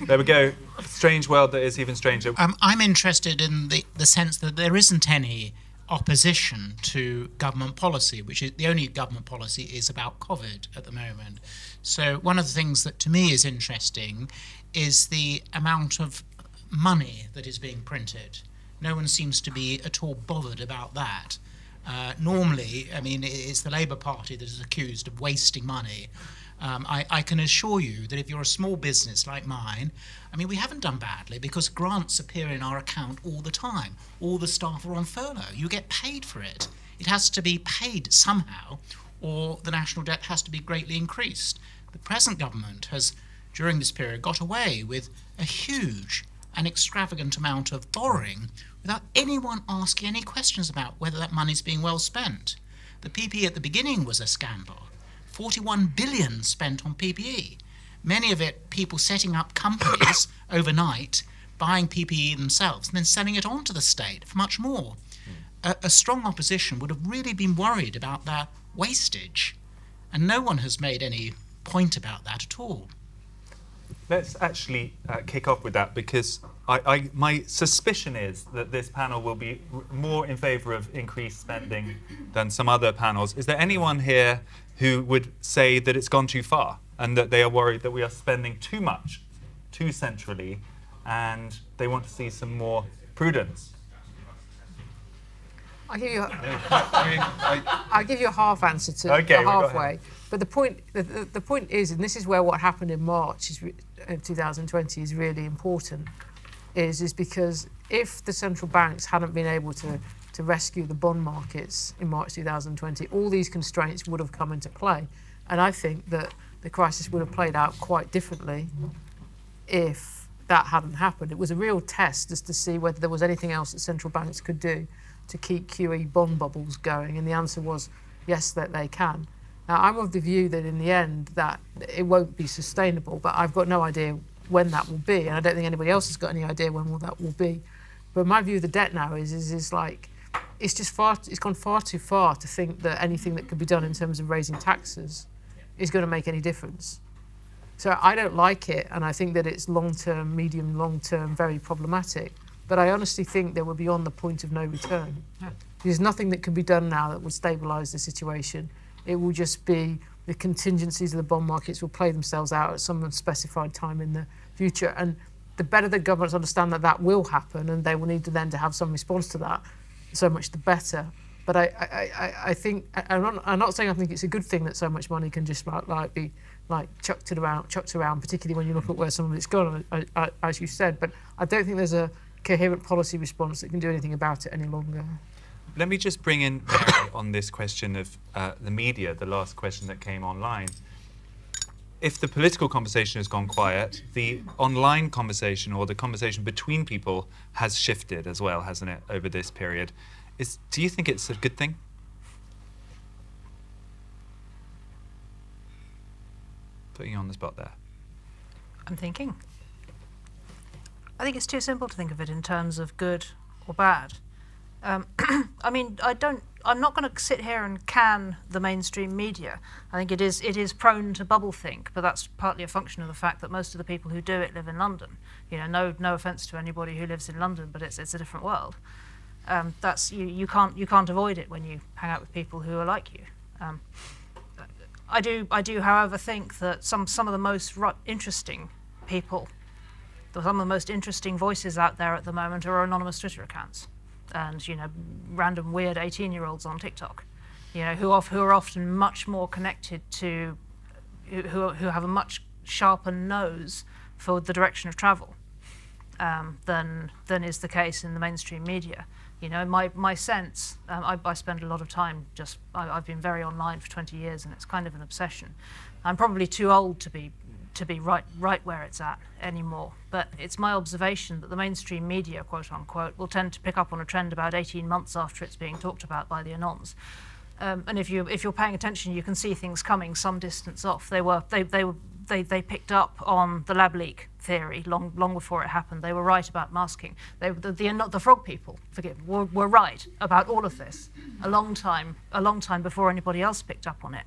There we go. Strange world that is even stranger. I'm interested in the sense that there isn't any opposition to government policy, which is the only government policy is about COVID at the moment. So one of the things that to me is interesting is the amount of money that is being printed. No one seems to be at all bothered about that. Normally, I mean, it's the Labour Party that is accused of wasting money, I can assure you that if you're a small business like mine, I mean, we haven't done badly because grants appear in our account all the time. All the staff are on furlough. You get paid for it. It has to be paid somehow, or the national debt has to be greatly increased. The present government has, during this period, got away with a huge and extravagant amount of borrowing without anyone asking any questions about whether that money's being well spent. The PPE at the beginning was a scandal. 41 billion spent on PPE. Many of it people setting up companies overnight, buying PPE themselves and then selling it on to the state for much more. A strong opposition would have really been worried about their wastage, and no one has made any point about that at all. Let's actually kick off with that, because my suspicion is that this panel will be more in favour of increased spending than some other panels. Is there anyone here who would say that it's gone too far and that they are worried that we are spending too much, too centrally, and they want to see some more prudence? I'll give you a half answer to okay, halfway. But the point is, and this is where what happened in March of 2020 is really important, is because if the central banks hadn't been able to rescue the bond markets in March 2020, all these constraints would have come into play. And I think that the crisis would have played out quite differently if that hadn't happened. It was a real test as to see whether there was anything else that central banks could do to keep QE bond bubbles going, and the answer was yes, that they can. Now, I'm of the view that in the end that it won't be sustainable, but I've got no idea when that will be, and I don't think anybody else has got any idea when that will be. But my view of the debt now is like, it's gone far too far to think that anything that could be done in terms of raising taxes is going to make any difference. So I don't like it, and I think that it's long-term, medium, long-term, very problematic. But I honestly think that we're beyond the point of no return. There's nothing that can be done now that would stabilise the situation. It will just be the contingencies of the bond markets will play themselves out at some unspecified time in the future. And the better the governments understand that that will happen, and they will need to then to have some response to that, so much the better. But I think, I'm not saying I think it's a good thing that so much money can just be chucked around, particularly when you look at where some of it's gone, as you said. But I don't think there's a coherent policy response that can do anything about it any longer. Let me just bring in Mary on this question of the media, the last question that came online. If the political conversation has gone quiet, the online conversation or the conversation between people has shifted as well, hasn't it, over this period? Do you think it's a good thing? Putting you on the spot there. I'm thinking. I think it's too simple to think of it in terms of good or bad. I mean, I'm not going to sit here and can the mainstream media. I think it is prone to bubble think, but that's partly a function of the fact that most of the people who do it live in London. You know, no offence to anybody who lives in London, but it's a different world. That's you can't avoid it when you hang out with people who are like you. I do, however, think that some of the most interesting people, some of the most interesting voices out there at the moment are anonymous Twitter accounts, and random weird 18-year-olds on TikTok, who are often much more connected to, who have a much sharper nose for the direction of travel than is the case in the mainstream media. My sense, I spend a lot of time I've been very online for 20 years, and it's kind of an obsession. I'm probably too old to be right where it's at anymore, but it's my observation that the mainstream media, quote unquote, will tend to pick up on a trend about 18 months after it's being talked about by the anons. And if you're paying attention, you can see things coming some distance off. They picked up on the lab leak theory long before it happened. They were right about masking. The frog people, were right about all of this a long time before anybody else picked up on it.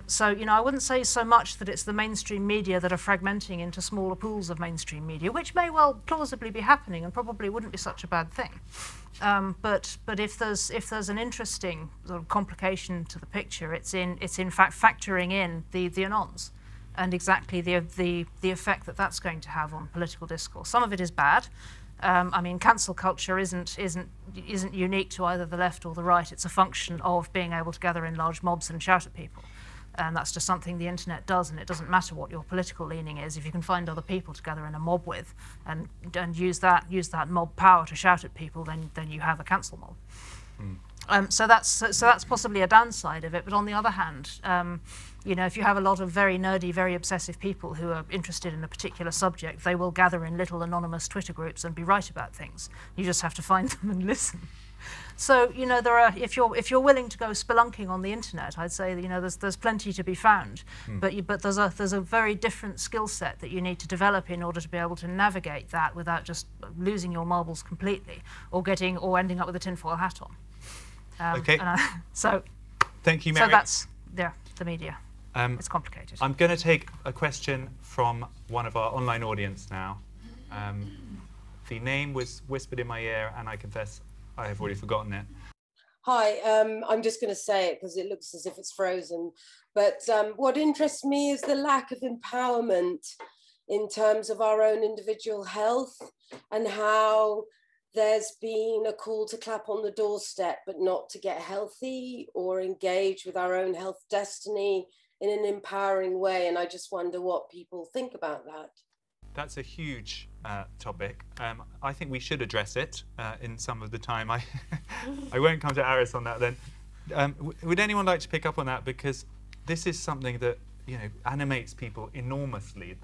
So I wouldn't say so much that it's the mainstream media that are fragmenting into smaller pools of mainstream media, which may well plausibly be happening and probably wouldn't be such a bad thing. But if there's an interesting sort of complication to the picture, it's in fact factoring in the anons and exactly the effect that that's going to have on political discourse. Some of it is bad. I mean, cancel culture isn't unique to either the left or the right. It's a function of being able to gather in large mobs and shout at people. And that's just something the internet does, and it doesn't matter what your political leaning is. If you can find other people to gather in a mob with and use that mob power to shout at people, then you have a cancel mob. So that's possibly a downside of it. But on the other hand, if you have a lot of very nerdy, very obsessive people who are interested in a particular subject, they will gather in little anonymous Twitter groups and be right about things. You just have to find them and listen. So there are, if you're willing to go spelunking on the internet, I'd say there's plenty to be found. But there's a very different skill set that you need to develop in order to be able to navigate that without just losing your marbles completely or ending up with a tinfoil hat on. Okay. So thank you, Mary. So that's the media. It's complicated. I'm going to take a question from one of our online audience now. The name was whispered in my ear, and I confess I have already forgotten it. Hi, I'm just going to say it because it looks as if it's frozen. But what interests me is the lack of empowerment in terms of our own individual health, and how there's been a call to clap on the doorstep, but not to get healthy or engage with our own health destiny in an empowering way. And I just wonder what people think about that. That's a huge topic. I think we should address it in some of the time. I won't come to Aris on that then. Would anyone like to pick up on that? Because this is something that animates people enormously.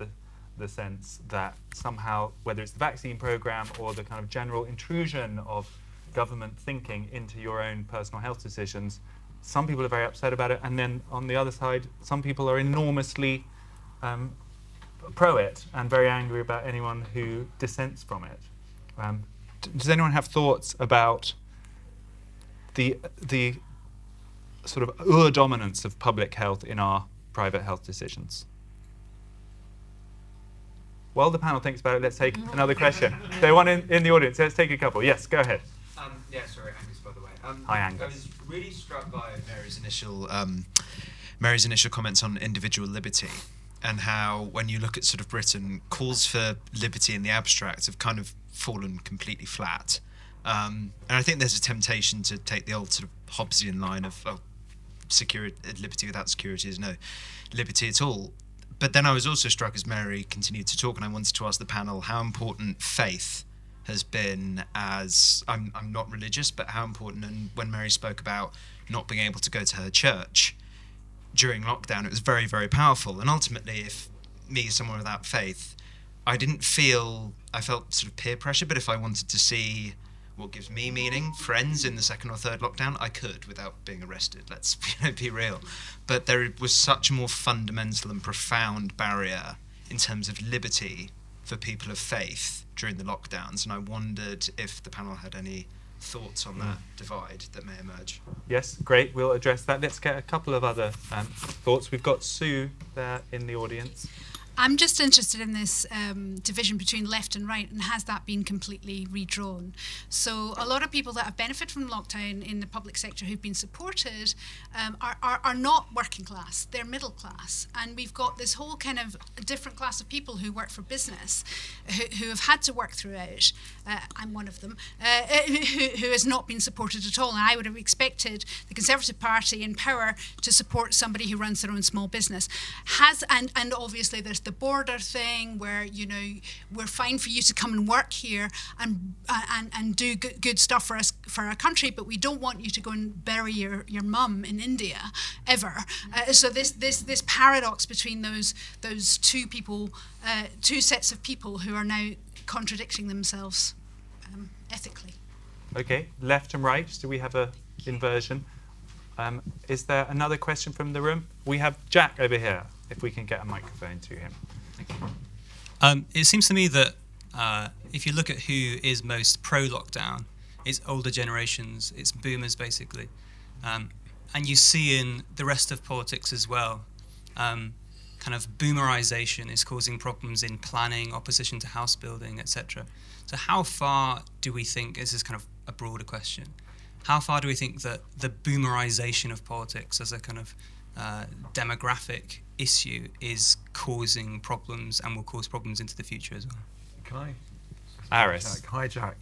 The sense that somehow, whether it's the vaccine program or the kind of general intrusion of government thinking into your own personal health decisions, some people are very upset about it, and then on the other side, some people are enormously pro it and very angry about anyone who dissents from it. Does anyone have thoughts about the sort of dominance of public health in our private health decisions? While the panel thinks about it, let's take another question. There's one in the audience. Let's take a couple. Yes, go ahead. Yeah, sorry, Angus, by the way. Hi, Angus. I was really struck by Mary's initial comments on individual liberty, and how, when you look at sort of Britain, calls for liberty in the abstract have kind of fallen completely flat. And I think there's a temptation to take the old sort of Hobbesian line of liberty without security is no liberty at all. But then I was also struck as Mary continued to talk, and I wanted to ask the panel how important faith has been, as I'm not religious, but how important, and when Mary spoke about not being able to go to her church during lockdown, it was very, very powerful. And ultimately, if me, someone without faith, I felt sort of peer pressure, but if I wanted to see what gives me meaning, friends in the second or third lockdown, I could without being arrested. Let's be real. But there was such a more fundamental and profound barrier in terms of liberty for people of faith during the lockdowns, and I wondered if the panel had any thoughts on that divide that may emerge. Yes, great. We'll address that. Let's get a couple of other thoughts. We've got Sue there in the audience. I'm just interested in this division between left and right, and has that been completely redrawn? So a lot of people that have benefited from lockdown in the public sector who've been supported are not working class, they're middle class. And we've got this whole kind of different class of people who work for business, who have had to work throughout. I'm one of them, who has not been supported at all. And I would have expected the Conservative Party in power to support somebody who runs their own small business. And obviously there's the border thing where, we're fine for you to come and work here and do good stuff for us, for our country, but we don't want you to go and bury your mum in India ever. So this paradox between those two people, two sets of people who are now contradicting themselves ethically. Okay, left and right. Do we have a inversion? Is there another question from the room? We have Jack over here, if we can get a microphone to him. Thank you. It seems to me that if you look at who is most pro-lockdown, it's older generations, it's boomers basically. And you see in the rest of politics as well, kind of boomerization is causing problems in planning, opposition to house building, etc. So how far do we think, this is kind of a broader question, how far do we think that the boomerization of politics as a kind of demographic issue is causing problems and will cause problems into the future as well? Can I? Aris. Hi, Jack.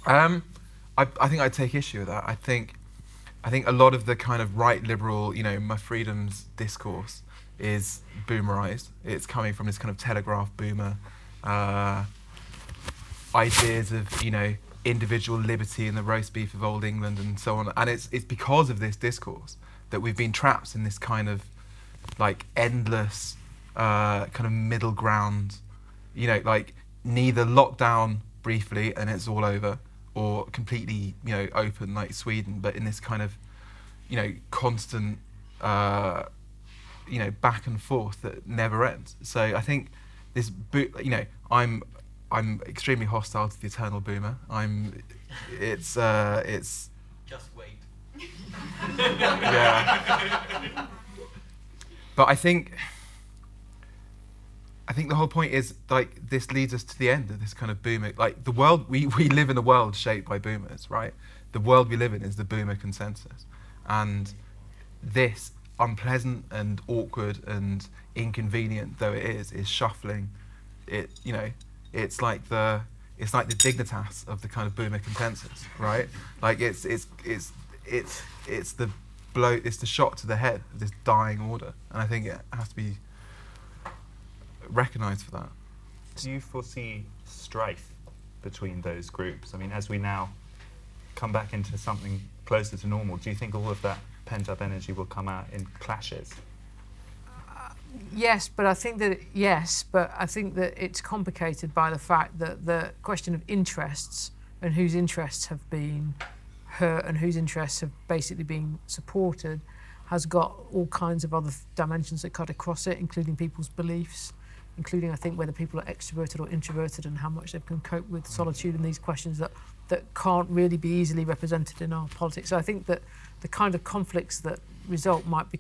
I think I'd take issue with that. I think I think a lot of the kind of right liberal, my freedoms discourse is boomerized. It's coming from this kind of telegraph boomer ideas of, individual liberty and the roast beef of old England and so on. And it's because of this discourse that we've been trapped in this kind of like endless kind of middle ground, like neither lockdown briefly and it's all over, or completely, open like Sweden, but in this kind of, constant, back and forth that never ends. So I think this, I'm extremely hostile to the eternal boomer. It's Just wait. yeah. But I think the whole point is like this leads us to the end of this kind of boomer. Like the world, we live in a world shaped by boomers, right? The world we live in is the boomer consensus, and this unpleasant and awkward and inconvenient though it is shuffling. It it's like the dignitas of the kind of boomer consensus, right? Like it's the blow, it's the shot to the head of this dying order, and I think it has to be recognised for that. Do you foresee strife between those groups? I mean, as we now come back into something closer to normal, do you think all of that pent-up energy will come out in clashes? Yes, but I think that it's complicated by the fact that the question of interests and whose interests have been hurt and whose interests have basically been supported has got all kinds of other dimensions that cut across it, including people's beliefs, including, I think, whether people are extroverted or introverted and how much they can cope with solitude and these questions that can't really be easily represented in our politics. So I think that the kind of conflicts that result might be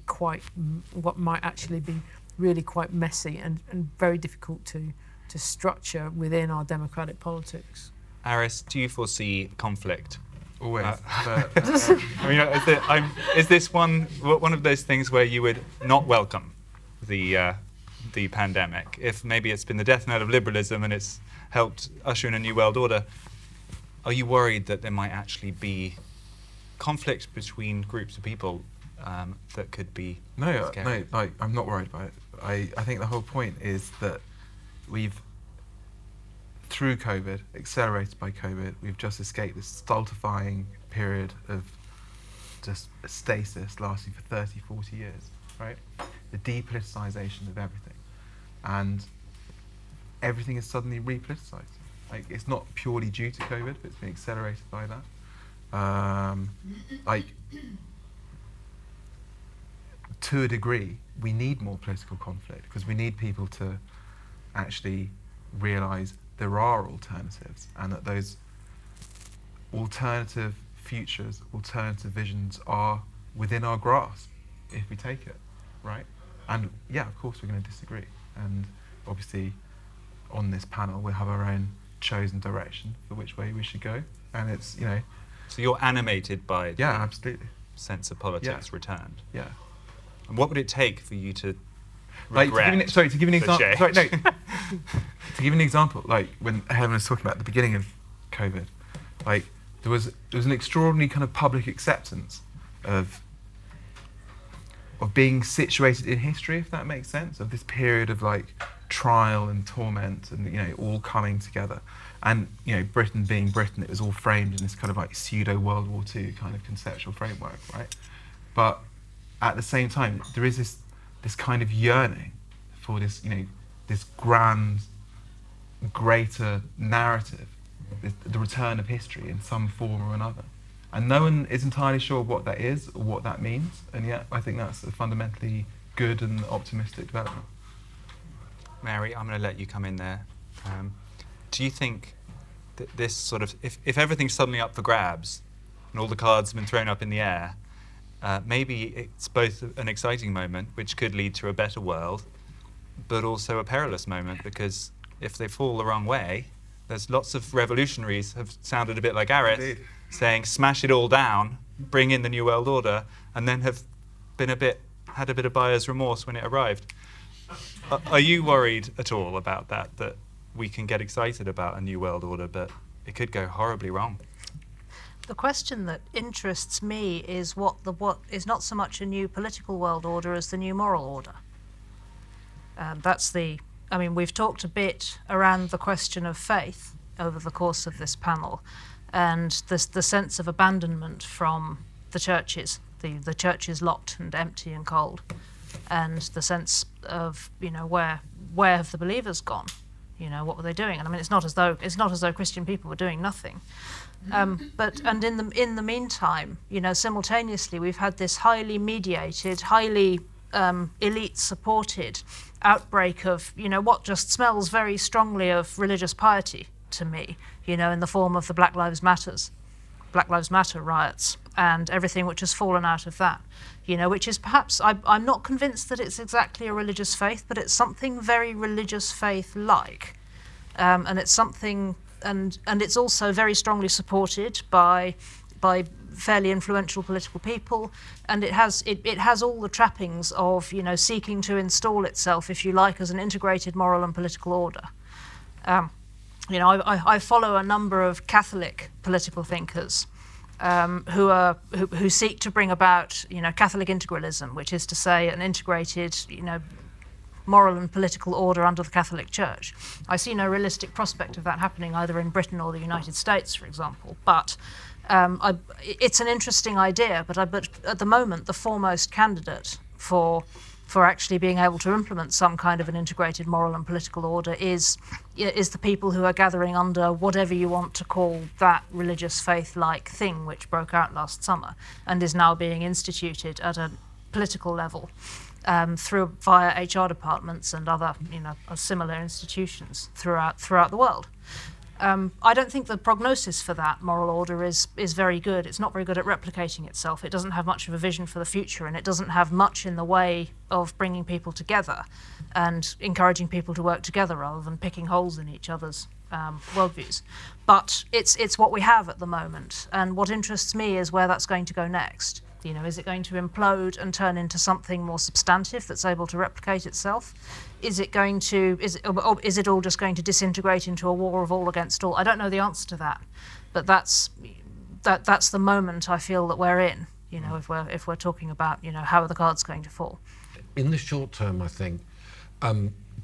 what might actually be really quite messy and very difficult to structure within our democratic politics. Aris, do you foresee conflict? Always. I mean, is this one of those things where you would not welcome the pandemic? If maybe it's been the death knell of liberalism and it's helped usher in a new world order, are you worried that there might actually be conflict between groups of people that could be scary? No, like, I'm not worried about it. I think the whole point is that we've, through COVID, accelerated by COVID, we've just escaped this stultifying period of just stasis lasting for 30, 40 years, right? The depoliticization of everything. And everything is suddenly repoliticized. Like, it's not purely due to COVID, but it's been accelerated by that. To a degree, we need more political conflict because we need people to actually realise there are alternatives and that those alternative futures, alternative visions are within our grasp if we take it, right? And yeah, of course we're going to disagree. And obviously on this panel we'll have our own chosen direction for which way we should go. And it's, So you're animated by the absolutely. sense of politics returned? Yeah. And what would it take for you to regret? To give you an example. change? Sorry, no. To give you an example, like when Helen was talking about the beginning of COVID, like there was an extraordinary kind of public acceptance of being situated in history, if that makes sense, of this period of like trial and torment and all coming together. And Britain being Britain, it was all framed in this kind of like pseudo World War II kind of conceptual framework, right? But at the same time, there is this kind of yearning for this, this grand, greater narrative, the return of history in some form or another. And no one is entirely sure what that is or what that means, and yet I think that's a fundamentally good and optimistic development. Mary, I'm going to let you come in there. Do you think that this sort of, if everything's suddenly up for grabs and all the cards have been thrown up in the air, maybe it's both an exciting moment, which could lead to a better world, but also a perilous moment, because if they fall the wrong way, there's lots of revolutionaries have sounded a bit like Aris, Indeed. saying smash it all down, bring in the New World Order, and then have been had a bit of buyer's remorse when it arrived. Are you worried at all about that we can get excited about a New World Order, but it could go horribly wrong? The question that interests me is what is not so much a new political world order as the new moral order. I mean, we've talked a bit around the question of faith over the course of this panel, and the sense of abandonment from the churches, the churches locked and empty and cold, and the sense of, you know, where have the believers gone? You know, what were they doing? And I mean, it's not as though Christian people were doing nothing. But in the meantime, you know, simultaneously we've had this highly mediated, highly elite supported outbreak of, you know, what just smells very strongly of religious piety to me, you know, in the form of the Black Lives Matter riots and everything which has fallen out of that, you know, which is perhaps, I'm not convinced that it's exactly a religious faith, but it's something very religious faith-like. And it's something, and it's also very strongly supported by fairly influential political people, and it has all the trappings of, you know, seeking to install itself, if you like, as an integrated moral and political order. You know, I follow a number of Catholic political thinkers who seek to bring about, you know, Catholic integralism, which is to say an integrated, you know, moral and political order under the Catholic Church. I see no realistic prospect of that happening either in Britain or the United States, for example. But it's an interesting idea. But at the moment, the foremost candidate for actually being able to implement some kind of an integrated moral and political order is the people who are gathering under whatever you want to call that religious faith-like thing which broke out last summer and is now being instituted at a political level via HR departments and other, you know, similar institutions throughout the world. I don't think the prognosis for that moral order is very good. It's not very good at replicating itself. It doesn't have much of a vision for the future, and it doesn't have much in the way of bringing people together and encouraging people to work together rather than picking holes in each other's worldviews. But it's what we have at the moment, and what interests me is where that's going to go next. You know, is it going to implode and turn into something more substantive that's able to replicate itself? Is it all just going to disintegrate into a war of all against all? I don't know the answer to that, but that's the moment I feel that we're in. You know, if we're talking about, you know, how are the cards going to fall? In the short term, I think,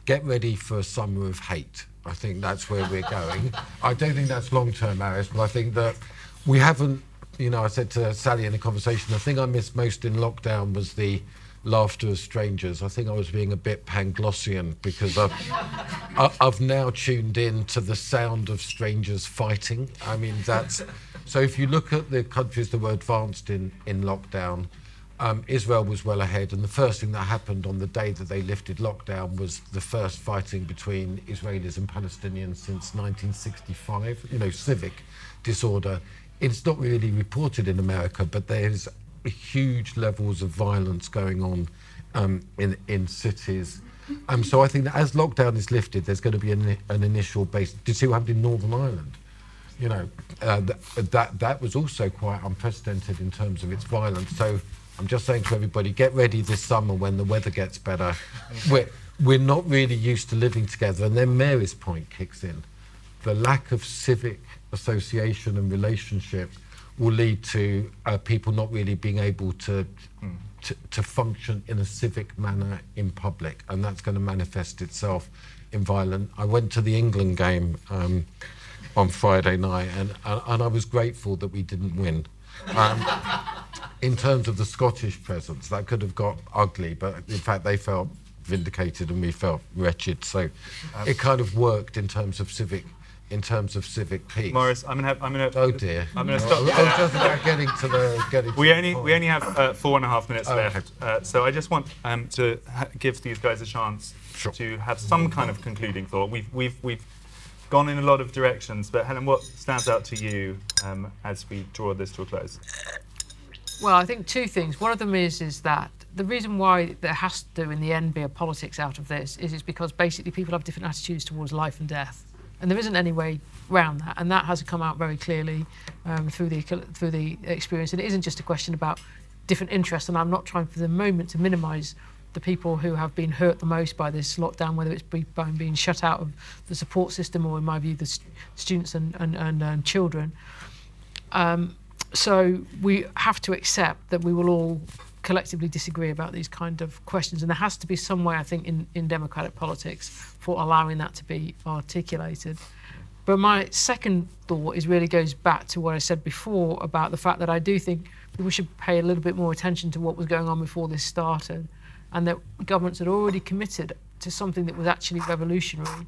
get ready for a summer of hate. I think that's where we're going. I don't think that's long term, Aris, but I think that we haven't. You know, I said to Sally in the conversation, the thing I missed most in lockdown was the laughter of strangers. I think I was being a bit Panglossian because I've now tuned in to the sound of strangers fighting. I mean, that's... So if you look at the countries that were advanced in lockdown, Israel was well ahead, and the first thing that happened on the day that they lifted lockdown was the first fighting between Israelis and Palestinians since 1965, you know, civic disorder. It's not really reported in America, but there's huge levels of violence going on in cities. So I think that as lockdown is lifted, there's going to be an initial base. Did you see what happened in Northern Ireland? You know, that was also quite unprecedented in terms of its violence. So I'm just saying to everybody, get ready this summer when the weather gets better. We're not really used to living together, and then Mary's point kicks in. The lack of civic association and relationship will lead to people not really being able to function in a civic manner in public, and that's going to manifest itself in violence. I went to the England game on Friday night, and I was grateful that we didn't win. In terms of the Scottish presence, that could have got ugly, but in fact they felt vindicated and we felt wretched. So it kind of worked in terms of civic peace. Maurice, I'm gonna. Oh dear. I'm gonna stop. I was just about getting to we only have 4.5 minutes left, so I just want to give these guys a chance to have some kind of concluding thought. We've gone in a lot of directions, but Helen, what stands out to you as we draw this to a close? Well, I think two things. One of them is that the reason why there has to, in the end, be a politics out of this is because basically people have different attitudes towards life and death. And there isn't any way around that, and that has come out very clearly through the experience. And it isn't just a question about different interests, and I'm not trying for the moment to minimise the people who have been hurt the most by this lockdown, whether it's by being shut out of the support system or, in my view, the students and children. So we have to accept that we will all collectively disagree about these kind of questions, and there has to be some way, I think, in democratic politics for allowing that to be articulated. But my second thought really goes back to what I said before about the fact that I do think we should pay a little bit more attention to what was going on before this started, and that governments had already committed to something that was actually revolutionary,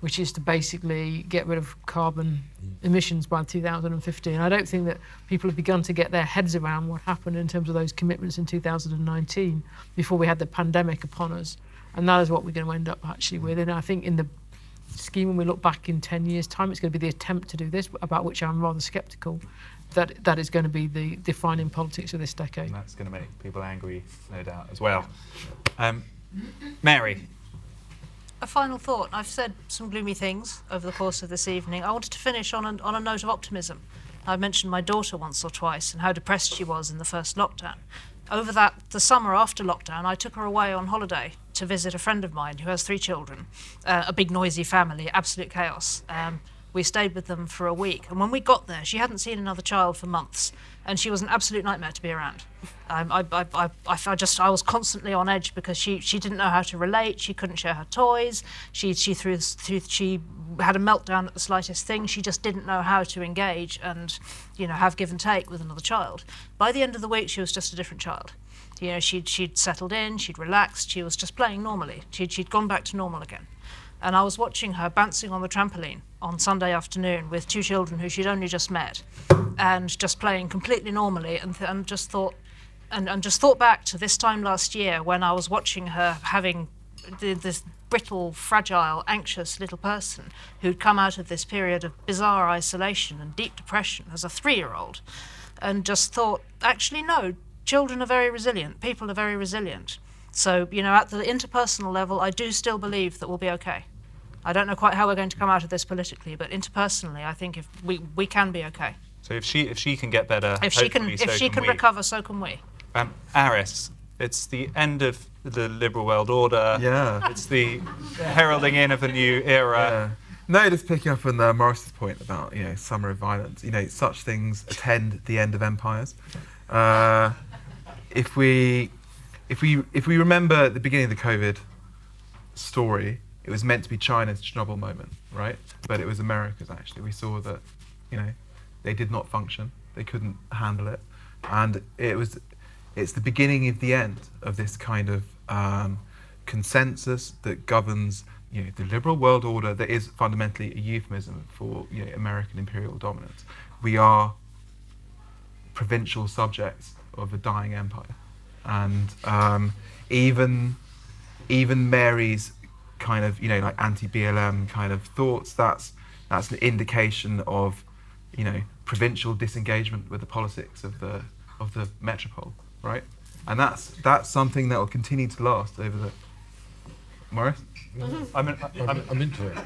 which is to basically get rid of carbon emissions by 2050. And I don't think that people have begun to get their heads around what happened in terms of those commitments in 2019 before we had the pandemic upon us. And that is what we're going to end up actually with. And I think in the scheme, when we look back in 10 years' time, it's going to be the attempt to do this, about which I'm rather sceptical, that is going to be the defining politics of this decade. And that's going to make people angry, no doubt, as well. Mary. A final thought. I've said some gloomy things over the course of this evening. I wanted to finish on a note of optimism. I mentioned my daughter once or twice and how depressed she was in the first lockdown. Over the summer after lockdown, I took her away on holiday to visit a friend of mine who has 3 children, a big noisy family, absolute chaos. We stayed with them for a week, and when we got there, she hadn't seen another child for months, and she was an absolute nightmare to be around. I was constantly on edge because she didn't know how to relate. She couldn't share her toys. She had a meltdown at the slightest thing. She just didn't know how to engage and, have give and take with another child. By the end of the week, she was just a different child. She'd settled in. She'd relaxed. She was just playing normally. She'd gone back to normal again. And I was watching her bouncing on the trampoline on Sunday afternoon with 2 children who she'd only just met, and just playing completely normally, and just thought back to this time last year when I was watching her having this brittle, fragile, anxious little person who'd come out of this period of bizarre isolation and deep depression as a 3-year-old, and just thought, actually, no, children are very resilient, people are very resilient. So, at the interpersonal level, I do still believe that we'll be okay. I don't know quite how we're going to come out of this politically, but interpersonally, I think if we can be okay. So if she can get better, if she can recover, so can we. Aris, it's the end of the liberal world order. Yeah. It's the heralding in of a new era. Yeah. No, just picking up on Maurice's point about summer of violence. Such things attend the end of empires. If we remember at the beginning of the COVID story, it was meant to be China's Chernobyl moment, right? But it was America's, actually. We saw that, they did not function. They couldn't handle it. And it's the beginning of the end of this kind of consensus that governs, the liberal world order that is fundamentally a euphemism for, American imperial dominance. We are provincial subjects of a dying empire. And even Mary's kind of like anti-BLM kind of thoughts, that's an indication of provincial disengagement with the politics of the metropole, right? And that's something that will continue to last over the. Maurice? I'm into it.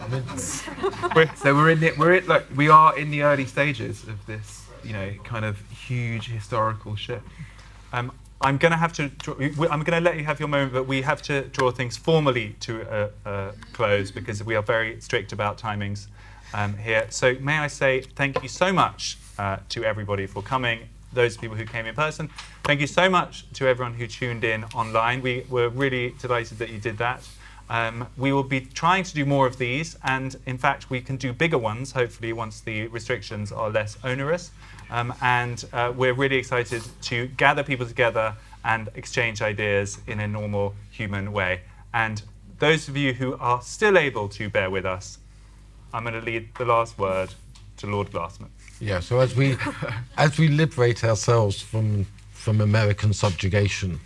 So we are in the early stages of this kind of huge historical shift. I'm going to let you have your moment, but we have to draw things formally to a close because we are very strict about timings here. So may I say thank you so much to everybody for coming, those people who came in person. Thank you so much to everyone who tuned in online. We were really delighted that you did that. We will be trying to do more of these, and in fact we can do bigger ones, hopefully, once the restrictions are less onerous. And we're really excited to gather people together and exchange ideas in a normal human way. And those of you who are still able to bear with us, I'm going to leave the last word to Lord Glasman. Yeah, so as we liberate ourselves from American subjugation,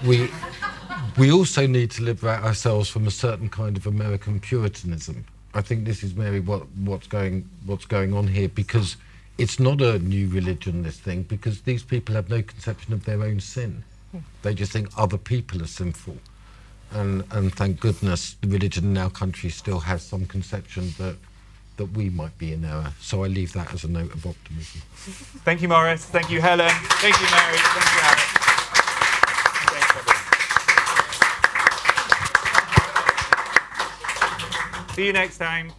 we also need to liberate ourselves from a certain kind of American Puritanism. I think this is maybe what's going on here, because it's not a new religion, this thing, because these people have no conception of their own sin. They just think other people are sinful. And thank goodness the religion in our country still has some conception that we might be in error. So I leave that as a note of optimism. Thank you, Maurice. Thank you, Helen. Thank you, Mary. Thank you, Aris. Thanks, everyone. See you next time.